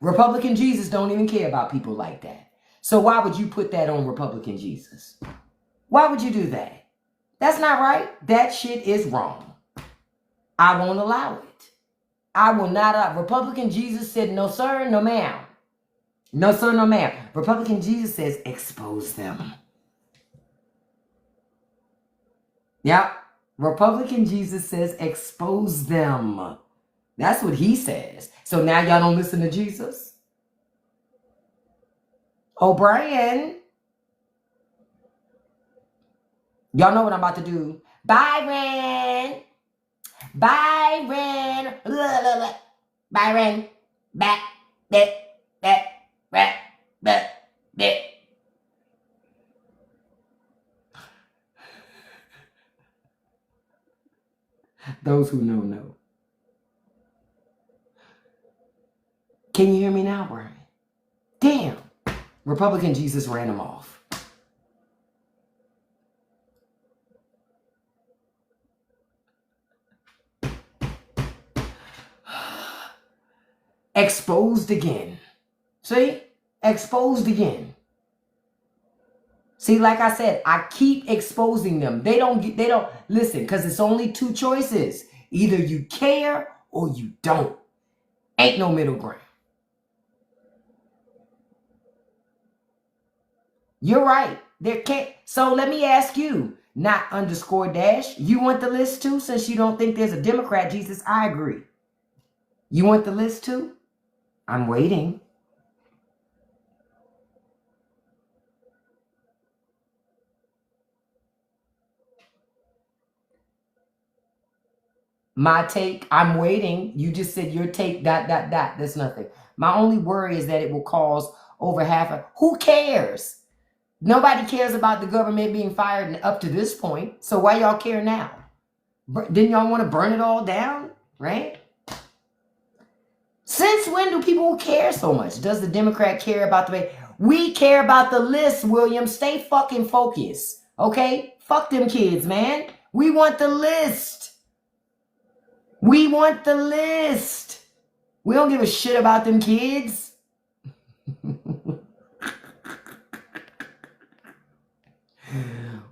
Republican Jesus don't even care about people like that. So why would you put that on Republican Jesus? Why would you do that? That's not right. That shit is wrong. I won't allow it. I will not. Republican Jesus said, no, sir, no, ma'am. No, sir, no, ma'am. Republican Jesus says, expose them. Yep. Republican Jesus says, expose them. That's what he says. So now y'all don't listen to Jesus? Oh, Brian. Y'all know what I'm about to do. Byron. Byron. Byron. Back. Back. Those who know, know. Can you hear me now, Brian? Damn. Republican Jesus ran him off. Exposed again. See? Exposed again. See, like I said, I keep exposing them. They don't listen, because it's only two choices. Either you care or you don't. Ain't no middle ground. You're right. There can't. So let me ask you, not underscore dash, you want the list too, since you don't think there's a Democrat, Jesus? I agree. You want the list too? I'm waiting. My take, I'm waiting. You just said your take, ... There's nothing. My only worry is that it will cause over half of... Who cares? Nobody cares about the government being fired up to this point. So why y'all care now? Didn't y'all want to burn it all down? Right? Since when do people care so much? Does the Democrat care about the... We care about the list, William. Stay fucking focused. Okay? Fuck them kids, man. We want the list. We want the list. We don't give a shit about them kids.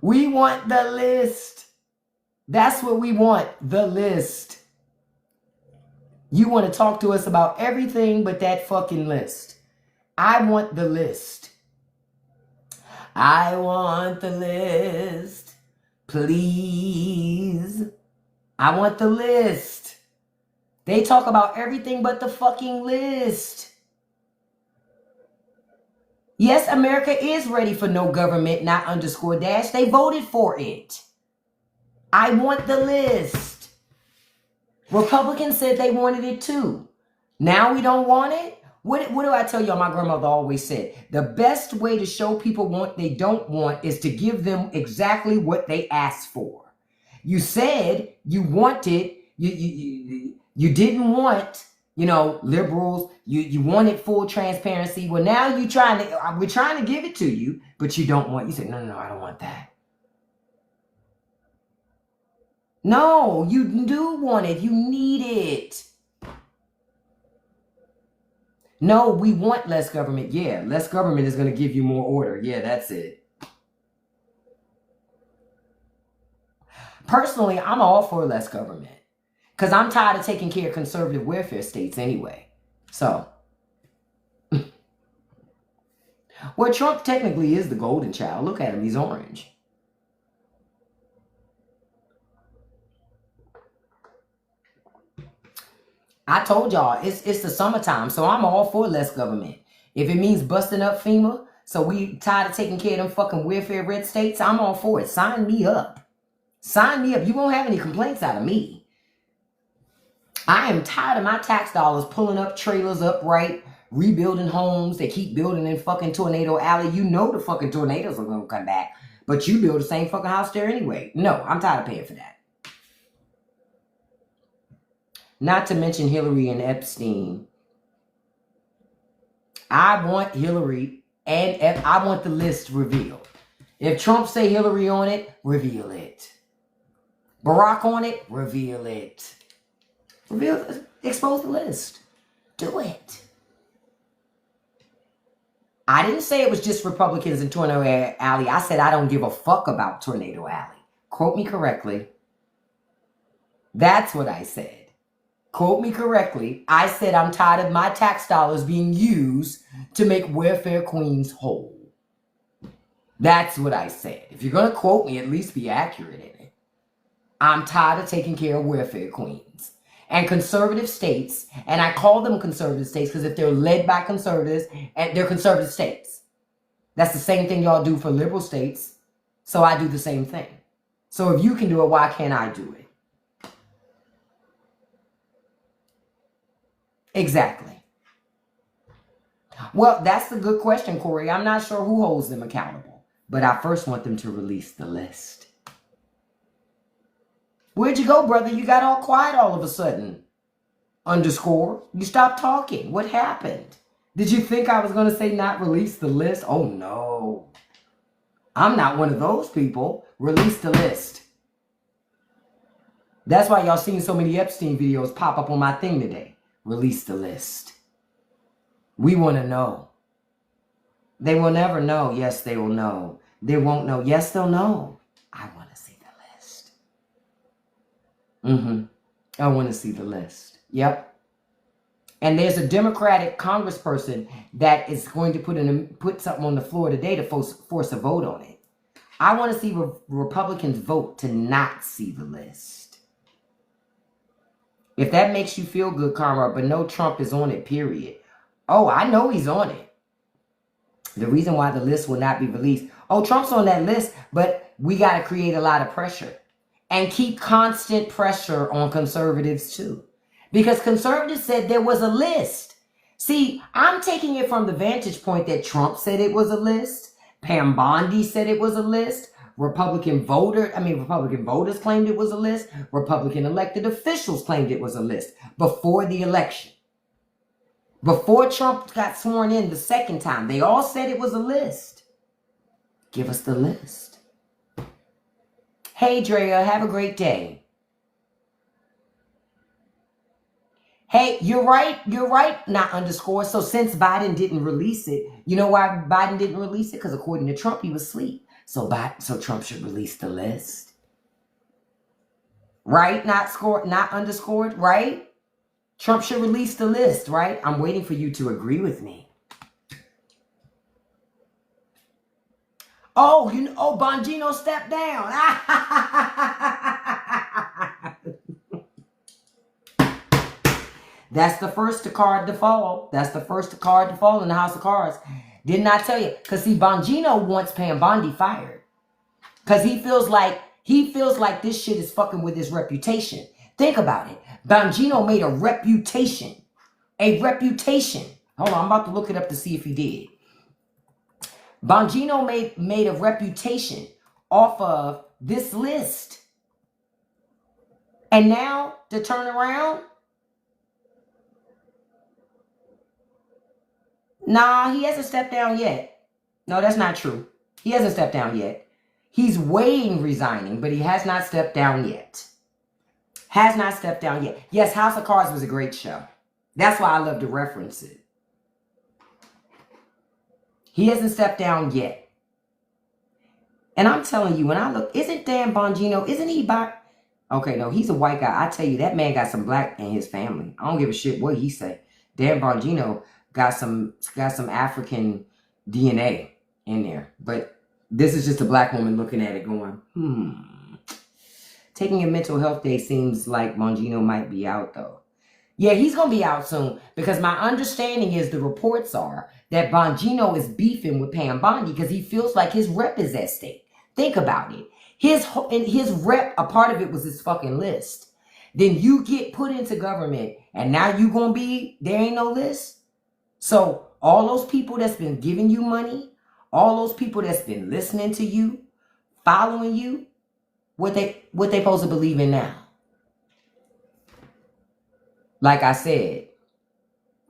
We want the list. That's what we want, the list. You want to talk to us about everything but that fucking list. I want the list. I want the list. Please. I want the list. They talk about everything but the fucking list. Yes, America is ready for no government, not underscore dash. They voted for it. I want the list. Republicans said they wanted it too. Now we don't want it? What do I tell y'all? My grandmother always said, the best way to show people what they don't want is to give them exactly what they asked for. You said you wanted, you didn't want, liberals, you wanted full transparency. Well, now we're trying to give it to you, but you don't want, you said, no, I don't want that. No, you do want it. You need it. No, we want less government. Yeah, less government is going to give you more order. Yeah, that's it. Personally, I'm all for less government because I'm tired of taking care of conservative welfare states anyway. So, well, Trump technically is the golden child. Look at him. He's orange. I told y'all, it's the summertime, so I'm all for less government. If it means busting up FEMA, so we tired of taking care of them fucking welfare red states, I'm all for it. Sign me up. Sign me up. You won't have any complaints out of me. I am tired of my tax dollars pulling up trailers upright, rebuilding homes. They keep building in fucking Tornado Alley. You know the fucking tornadoes are going to come back, but you build the same fucking house there anyway. No, I'm tired of paying for that. Not to mention Hillary and Epstein. I want Hillary and I want the list revealed. If Trump say Hillary on it, reveal it. Barack on it, reveal it. Expose the list. Do it. I didn't say it was just Republicans in Tornado Alley. I said I don't give a fuck about Tornado Alley. Quote me correctly. That's what I said. Quote me correctly. I said I'm tired of my tax dollars being used to make welfare queens whole. That's what I said. If you're going to quote me, at least be accurate in it. I'm tired of taking care of welfare queens. And conservative states, and I call them conservative states because if they're led by conservatives, and they're conservative states. That's the same thing y'all do for liberal states. So I do the same thing. So if you can do it, why can't I do it? Exactly. Well, that's a good question, Corey. I'm not sure who holds them accountable, but I first want them to release the list. Where'd you go, brother? You got all quiet all of a sudden. Underscore. You stopped talking. What happened? Did you think I was going to say not release the list? Oh, no. I'm not one of those people. Release the list. That's why y'all seen so many Epstein videos pop up on my thing today. Release the list. We want to know. They will never know. Yes, they will know. They won't know. Yes, they'll know. I want to see the list. I want to see the list. Yep. And there's a Democratic congressperson that is going to put something on the floor today to force a vote on it. I want to see Republicans vote to not see the list. If that makes you feel good, Karma, but no, Trump is on it, period. Oh, I know he's on it. The reason why the list will not be released. Oh, Trump's on that list, but we got to create a lot of pressure. And keep constant pressure on conservatives, too. Because conservatives said there was a list. See, I'm taking it from the vantage point that Trump said it was a list. Pam Bondi said it was a list. Republican voters claimed it was a list. Republican elected officials claimed it was a list before the election. Before Trump got sworn in the second time, they all said it was a list. Give us the list. Hey, Drea, have a great day. Hey, you're right, not underscore. So since Biden didn't release it, you know why Biden didn't release it? Because according to Trump, he was asleep. So Trump should release the list. Right? Not underscored, right? Trump should release the list, right? I'm waiting for you to agree with me. Oh, Bongino stepped down. That's the first card to fall. That's the first card to fall in the House of Cards. Didn't I tell you? Because see, Bongino wants Pam Bondi fired. Because he feels like this shit is fucking with his reputation. Think about it. Bongino made a reputation. A reputation. Hold on, I'm about to look it up to see if he did. Bongino made a reputation off of this list. And now to turn around. Nah, he hasn't stepped down yet. No, that's not true. He hasn't stepped down yet. He's weighing resigning, but he has not stepped down yet. Has not stepped down yet. Yes, House of Cards was a great show. That's why I love to reference it. He hasn't stepped down yet. And I'm telling you, when I look, isn't Dan Bongino, isn't he okay, no, he's a white guy. I tell you, that man got some black in his family. I don't give a shit what he say. Dan Bongino got some African DNA in there. But this is just a black woman looking at it going, Taking a mental health day seems like Bongino might be out, though. Yeah, he's going to be out soon. Because my understanding is the reports are that Bongino is beefing with Pam Bondi because he feels like his rep is at stake. Think about it. His rep, a part of it was his fucking list. Then you get put into government and now you going to be, there ain't no list. So all those people that's been giving you money, all those people that's been listening to you, following you, what they supposed to believe in now? Like I said,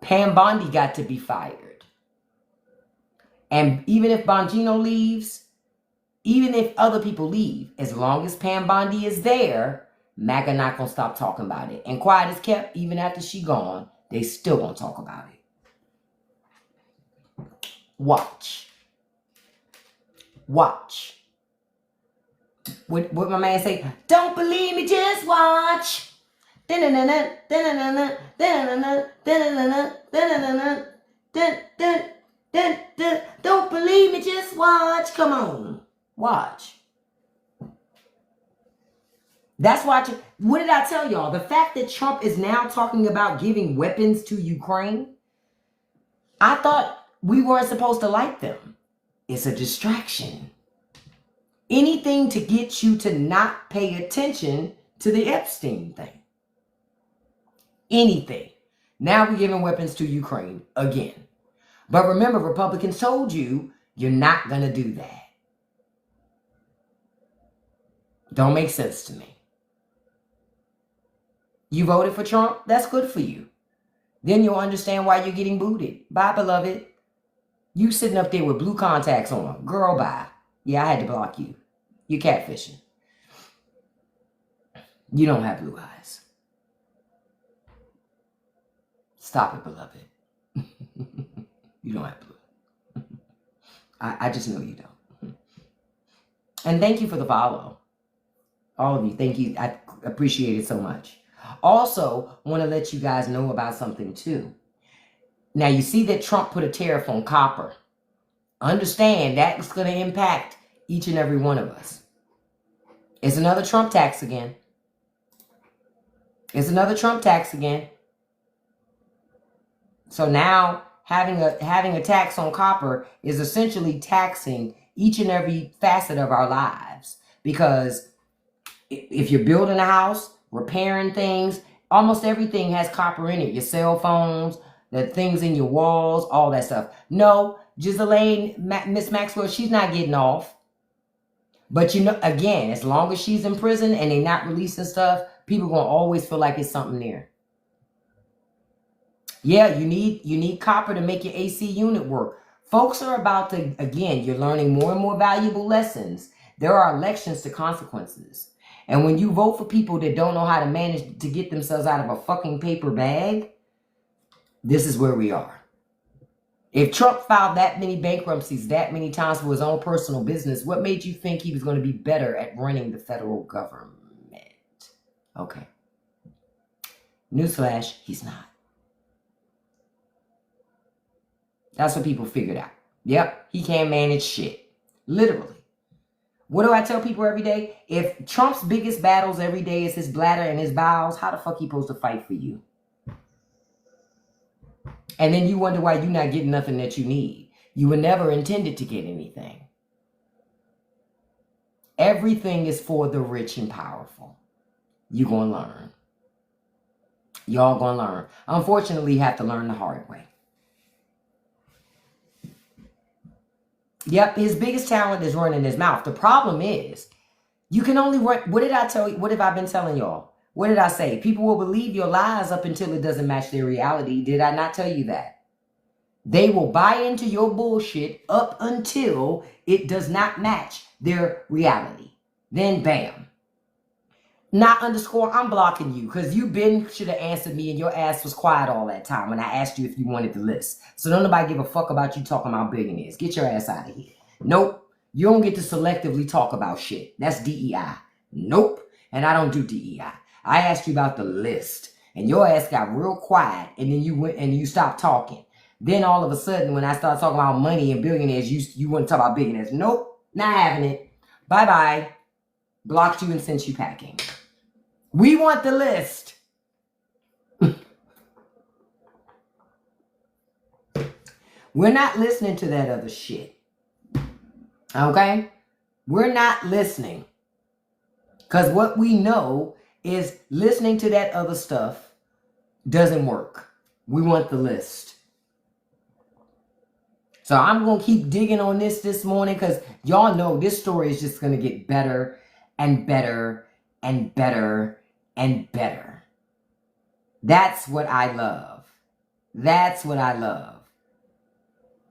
Pam Bondi got to be fired. And even if Bongino leaves, even if other people leave, as long as Pam Bondi is there, MAGA not going to stop talking about it. And quiet is kept, even after she gone, they still going to talk about it. Watch. Watch. What my man say? Don't believe me, just watch. Don't believe me, just watch. Come on. Watch. That's watching. What did I tell y'all? The fact that Trump is now talking about giving weapons to Ukraine, I thought we weren't supposed to like them. It's a distraction. Anything to get you to not pay attention to the Epstein thing. Anything. Now we're giving weapons to Ukraine again. But remember, Republicans told you, you're not going to do that. Don't make sense to me. You voted for Trump? That's good for you. Then you'll understand why you're getting booted. Bye, beloved. You sitting up there with blue contacts on. Girl, bye. Yeah, I had to block you. You're catfishing. You don't have blue eyes. Stop it, beloved. You don't have blue. I just know you don't. And thank you for the follow. All of you, thank you. I appreciate it so much. Also, want to let you guys know about something too. Now, you see that Trump put a tariff on copper. Understand that's going to impact each and every one of us. It's another Trump tax again. It's another Trump tax again. So now having a tax on copper is essentially taxing each and every facet of our lives. Because if you're building a house, repairing things, almost everything has copper in it. Your cell phones, the things in your walls, all that stuff. No, Ghislaine, Miss Maxwell, she's not getting off. But you know, again, as long as she's in prison and they're not releasing stuff, people going to always feel like it's something there. Yeah, you need copper to make your AC unit work. Folks are about to, again, you're learning more and more valuable lessons. There are elections to consequences. And when you vote for people that don't know how to manage to get themselves out of a fucking paper bag, this is where we are. If Trump filed that many bankruptcies that many times for his own personal business, what made you think he was going to be better at running the federal government? Okay. Newsflash, he's not. That's what people figured out. Yep, he can't manage shit. Literally. What do I tell people every day? If Trump's biggest battles every day is his bladder and his bowels, how the fuck he supposed to fight for you? And then you wonder why you're not getting nothing that you need. You were never intended to get anything. Everything is for the rich and powerful. You're going to learn. Y'all going to learn. Unfortunately, you have to learn the hard way. Yep, his biggest talent is running his mouth. The problem is, you can only run. What did I tell you? What have I been telling y'all? What did I say? People will believe your lies up until it doesn't match their reality. Did I not tell you that? They will buy into your bullshit up until it does not match their reality. Then bam. Not underscore, I'm blocking you because you should have answered me and your ass was quiet all that time when I asked you if you wanted the list. So don't nobody give a fuck about you talking about billionaires. Get your ass out of here. Nope. You don't get to selectively talk about shit. That's DEI. Nope. And I don't do DEI. I asked you about the list and your ass got real quiet and then you went and you stopped talking. Then all of a sudden when I start talking about money and billionaires, you want to talk about billionaires. Nope. Not having it. Bye-bye. Blocked you and sent you packing. We want the list. We're not listening to that other shit. Okay? We're not listening. Because what we know is listening to that other stuff doesn't work. We want the list. So I'm going to keep digging on this morning because y'all know this story is just going to get better and better and better and better. That's what I love. That's what I love.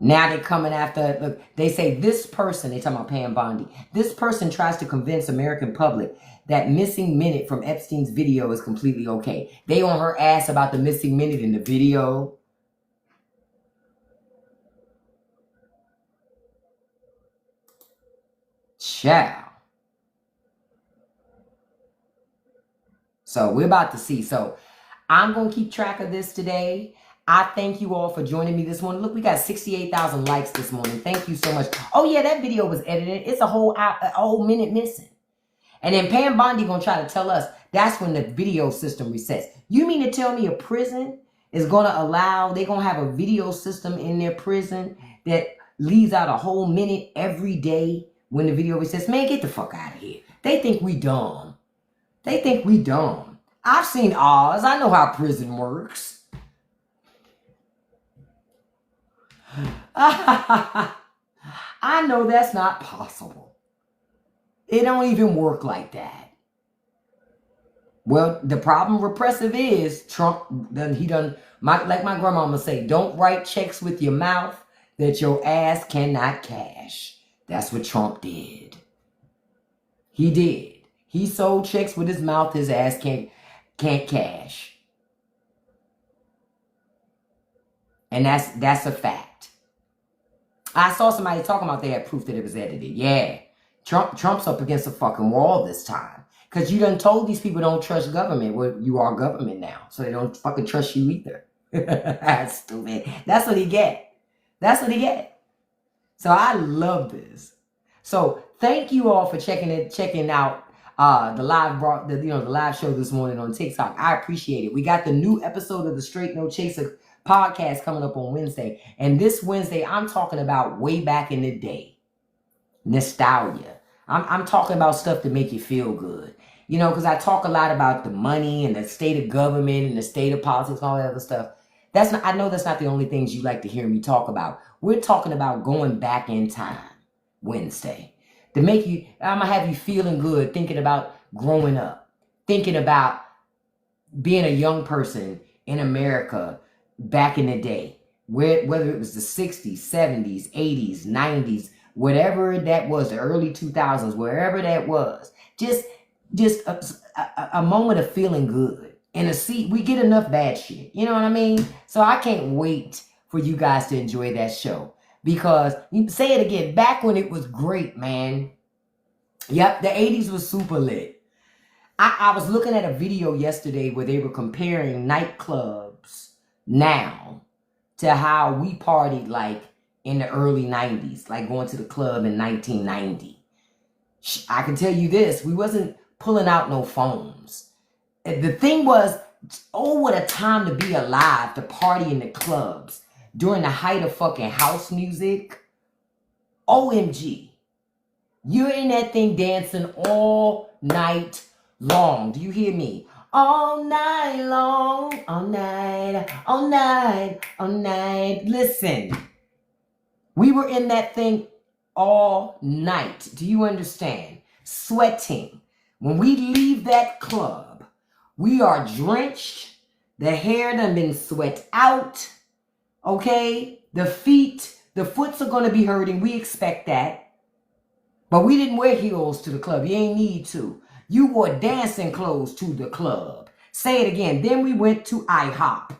Now they're coming after, look, they say this person, they talking about Pam Bondi, this person tries to convince American public that missing minute from Epstein's video is completely okay. They on her ass about the missing minute in the video. Ciao. So we're about to see. So I'm going to keep track of this today. I thank you all for joining me this morning. Look, we got 68,000 likes this morning. Thank you so much. Oh, yeah, that video was edited. It's a whole minute missing. And then Pam Bondi going to try to tell us that's when the video system resets. You mean to tell me a prison is going to allow, they're going to have a video system in their prison that leaves out a whole minute every day when the video says, man, get the fuck out of here. They think we dumb. They think we dumb. I've seen Oz. I know how prison works. I know that's not possible. It don't even work like that. Well, the problem repressive is Trump, like my grandmama say, don't write checks with your mouth that your ass cannot cash. That's what Trump did. He did. He sold checks with his mouth his ass can't cash. And that's a fact. I saw somebody talking about they had proof that it was edited. Yeah. Trump's up against a fucking wall this time. Because you done told these people don't trust government. Well, you are government now. So they don't fucking trust you either. That's stupid. That's what he get. That's what he get. So I love this. So thank you all for checking out the live show this morning on TikTok. I appreciate it. We got the new episode of the Straight No Chaser podcast coming up on Wednesday. And this Wednesday, I'm talking about way back in the day. Nostalgia. I'm talking about stuff to make you feel good. You know, because I talk a lot about the money and the state of government and the state of politics and all that other stuff. I know that's not the only things you like to hear me talk about. We're talking about going back in time Wednesday. I'm going to have you feeling good, thinking about growing up, thinking about being a young person in America back in the day, whether it was the 60s, 70s, 80s, 90s, whatever that was, the early 2000s, wherever that was, just a moment of feeling good. And we get enough bad shit. You know what I mean? So I can't wait for you guys to enjoy that show. Because, say it again, back when it was great, man. Yep, the 80s was super lit. I was looking at a video yesterday where they were comparing nightclubs now to how we partied like in the early 90s, like going to the club in 1990. I can tell you this, we wasn't pulling out no phones. The thing was, oh, what a time to be alive, to party in the clubs during the height of fucking house music. OMG. You're in that thing dancing all night long. Do you hear me? All night long, all night, all night, all night. Listen, we were in that thing all night. Do you understand? Sweating. When we leave that club, we are drenched. The hair done been sweat out. Okay? The foots are going to be hurting. We expect that. But we didn't wear heels to the club. You ain't need to. You wore dancing clothes to the club. Say it again. Then we went to IHOP.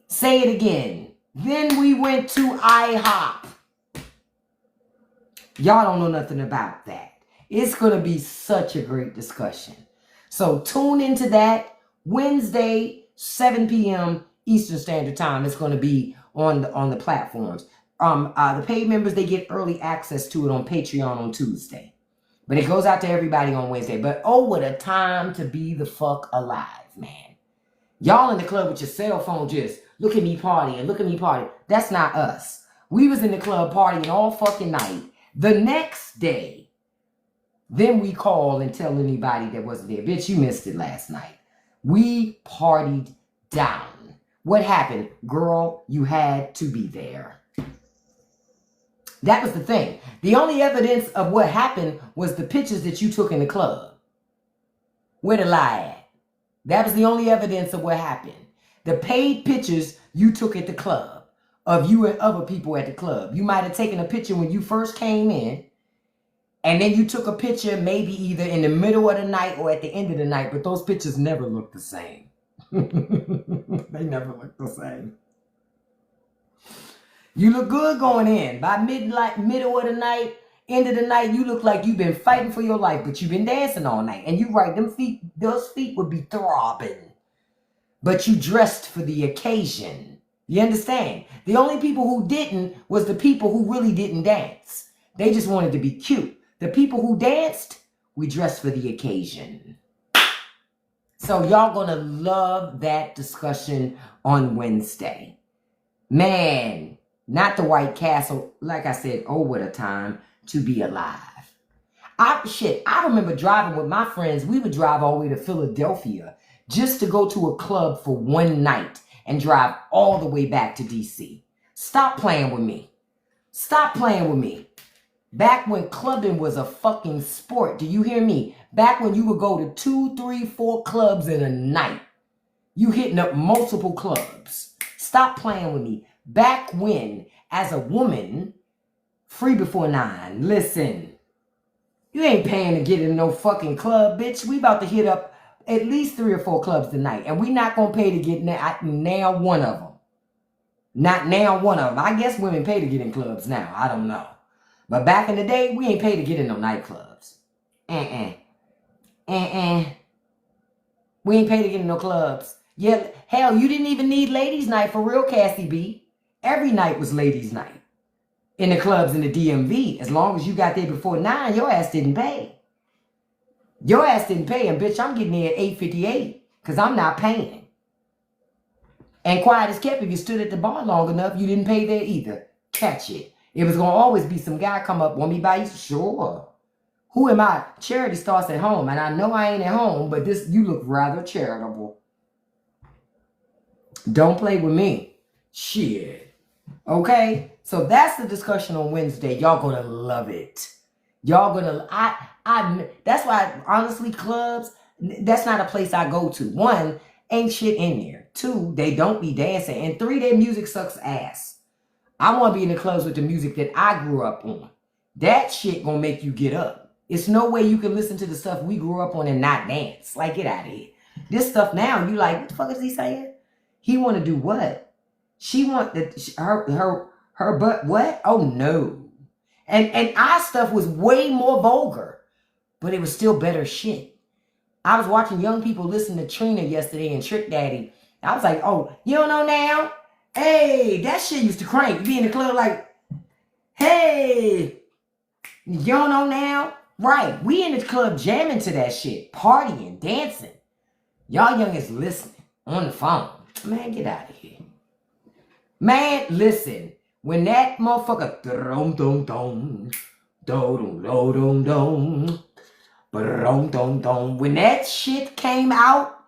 Say it again. Then we went to IHOP. Y'all don't know nothing about that. It's going to be such a great discussion. So tune into that Wednesday, 7 p.m. Eastern Standard Time. It's going to be on the platforms. The paid members, they get early access to it on Patreon on Tuesday. But it goes out to everybody on Wednesday. But oh, what a time to be the fuck alive, man. Y'all in the club with your cell phone just, look at me partying, look at me partying. That's not us. We was in the club partying all fucking night. The next day, then we call and tell anybody that wasn't there, bitch, you missed it last night. We partied down. What happened? Girl, you had to be there. That was the thing. The only evidence of what happened was the pictures that you took in the club. Where the lie at? That was the only evidence of what happened. The paid pictures you took at the club of you and other people at the club. You might have taken a picture when you first came in, and then you took a picture maybe either in the middle of the night or at the end of the night, but those pictures never look the same. They never look the same. You look good going in. By middle of the night, end of the night, you look like you've been fighting for your life, but you've been dancing all night. And you're right, those feet would be throbbing. But you dressed for the occasion. You understand? The only people who didn't was the people who really didn't dance. They just wanted to be cute. The people who danced, we dressed for the occasion. So y'all gonna love that discussion on Wednesday. Man, not the White Castle. Like I said, oh, what a time to be alive. I remember driving with my friends. We would drive all the way to Philadelphia just to go to a club for one night and drive all the way back to DC. Stop playing with me. Stop playing with me. Back when clubbing was a fucking sport. Do you hear me? Back when you would go to 2, 3, 4 clubs in a night. You hitting up multiple clubs. Stop playing with me. Back when, as a woman, free before 9. Listen. You ain't paying to get in no fucking club, bitch. We about to hit up at least 3 or 4 clubs tonight. And we not going to pay to get now one of them. Not now one of them. I guess women pay to get in clubs now. I don't know. But back in the day, we ain't paid to get in no nightclubs. We ain't paid to get in no clubs. Yeah, hell, you didn't even need ladies' night for real, Cassie B. Every night was ladies' night. In the clubs in the DMV, as long as you got there before 9, your ass didn't pay. Your ass didn't pay, and bitch, I'm getting there at 8:58 because I'm not paying. And quiet as kept, if you stood at the bar long enough, you didn't pay there either. Catch it. It was going to always be some guy come up, want me by you? Sure. Who am I? Charity starts at home, and I know I ain't at home, but you look rather charitable. Don't play with me. Shit. Okay? So that's the discussion on Wednesday. Y'all gonna love it. Y'all gonna, that's why, honestly, clubs, that's not a place I go to. 1, ain't shit in there. 2, they don't be dancing. And 3, their music sucks ass. I want to be in the clubs with the music that I grew up on. That shit gonna make you get up. It's no way you can listen to the stuff we grew up on and not dance. Like, get out of here. This stuff now, you like, what the fuck is he saying? He want to do what? She want her butt, what? Oh, no. And our stuff was way more vulgar, but it was still better shit. I was watching young people listen to Trina yesterday and Trick Daddy. I was like, oh, you don't know now? Hey, that shit used to crank. You be in the club like, hey, you don't know now? Right, we in the club jamming to that shit, partying, dancing. Y'all youngins listening on the phone. Man, get out of here. Man, listen. When that motherfucker when that shit came out,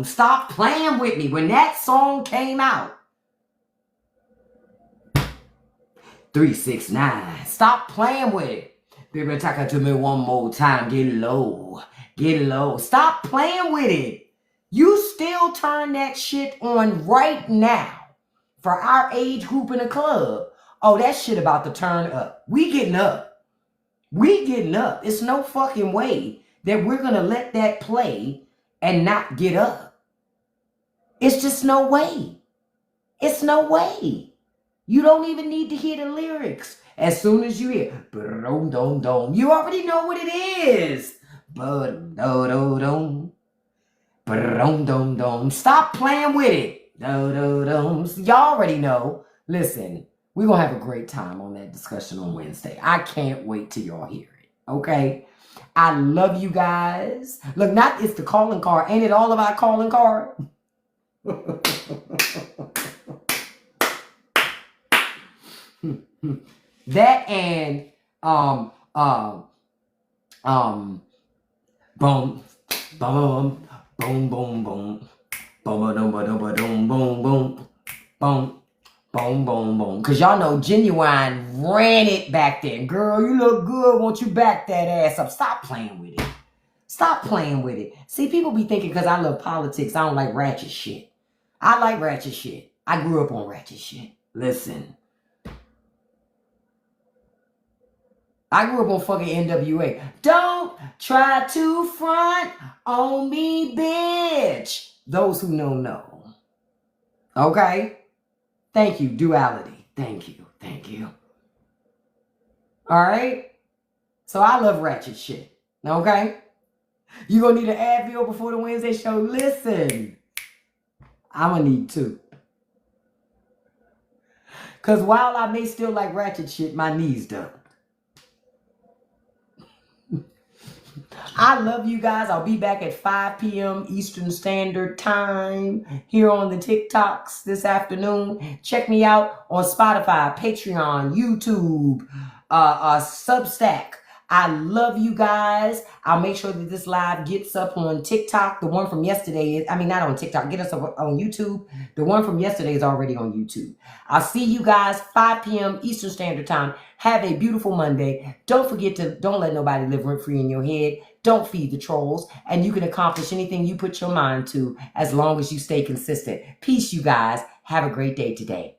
stop playing with me. When that song came out, 369, stop playing with it. Baby, talk to me one more time. Get low. Get low. Stop playing with it. You still turn that shit on right now for our age group in the club. Oh, that shit about to turn up. We getting up. We getting up. It's no fucking way that we're going to let that play and not get up. It's just no way. It's no way. You don't even need to hear the lyrics. As soon as you hear, you already know what it is. Stop playing with it. Y'all already know. Listen, we're going to have a great time on that discussion on Wednesday. I can't wait till y'all hear it. Okay? I love you guys. Look, it's the calling card. Ain't it all about calling card? That and boom, boom, boom, boom, boom, boom, boom, boom, boom, boom, boom, boom, boom, boom. Cause y'all know Genuine ran it back then. Girl, you look good. Won't you back that ass up? Stop playing with it. Stop playing with it. See, people be thinking because I love politics, I don't like ratchet shit. I like ratchet shit. I grew up on ratchet shit. Listen. I grew up on fucking NWA. Don't try to front on me, bitch. Those who know. Okay? Thank you, duality. Thank you. Thank you. All right? So I love ratchet shit. Okay? You gonna need an Advil before the Wednesday show? Listen. I'm gonna need 2. Because while I may still like ratchet shit, my knees don't. I love you guys. I'll be back at 5 p.m. Eastern Standard Time here on the TikToks this afternoon. Check me out on Spotify, Patreon, YouTube, Substack. I love you guys. I'll make sure that this live gets up on TikTok. The one from yesterday is, I mean, not on TikTok, get us up on YouTube. The one from yesterday is already on YouTube. I'll see you guys 5 p.m. Eastern Standard Time. Have a beautiful Monday. Don't forget to, don't let nobody live rent free in your head. Don't feed the trolls. And you can accomplish anything you put your mind to as long as you stay consistent. Peace, you guys. Have a great day today.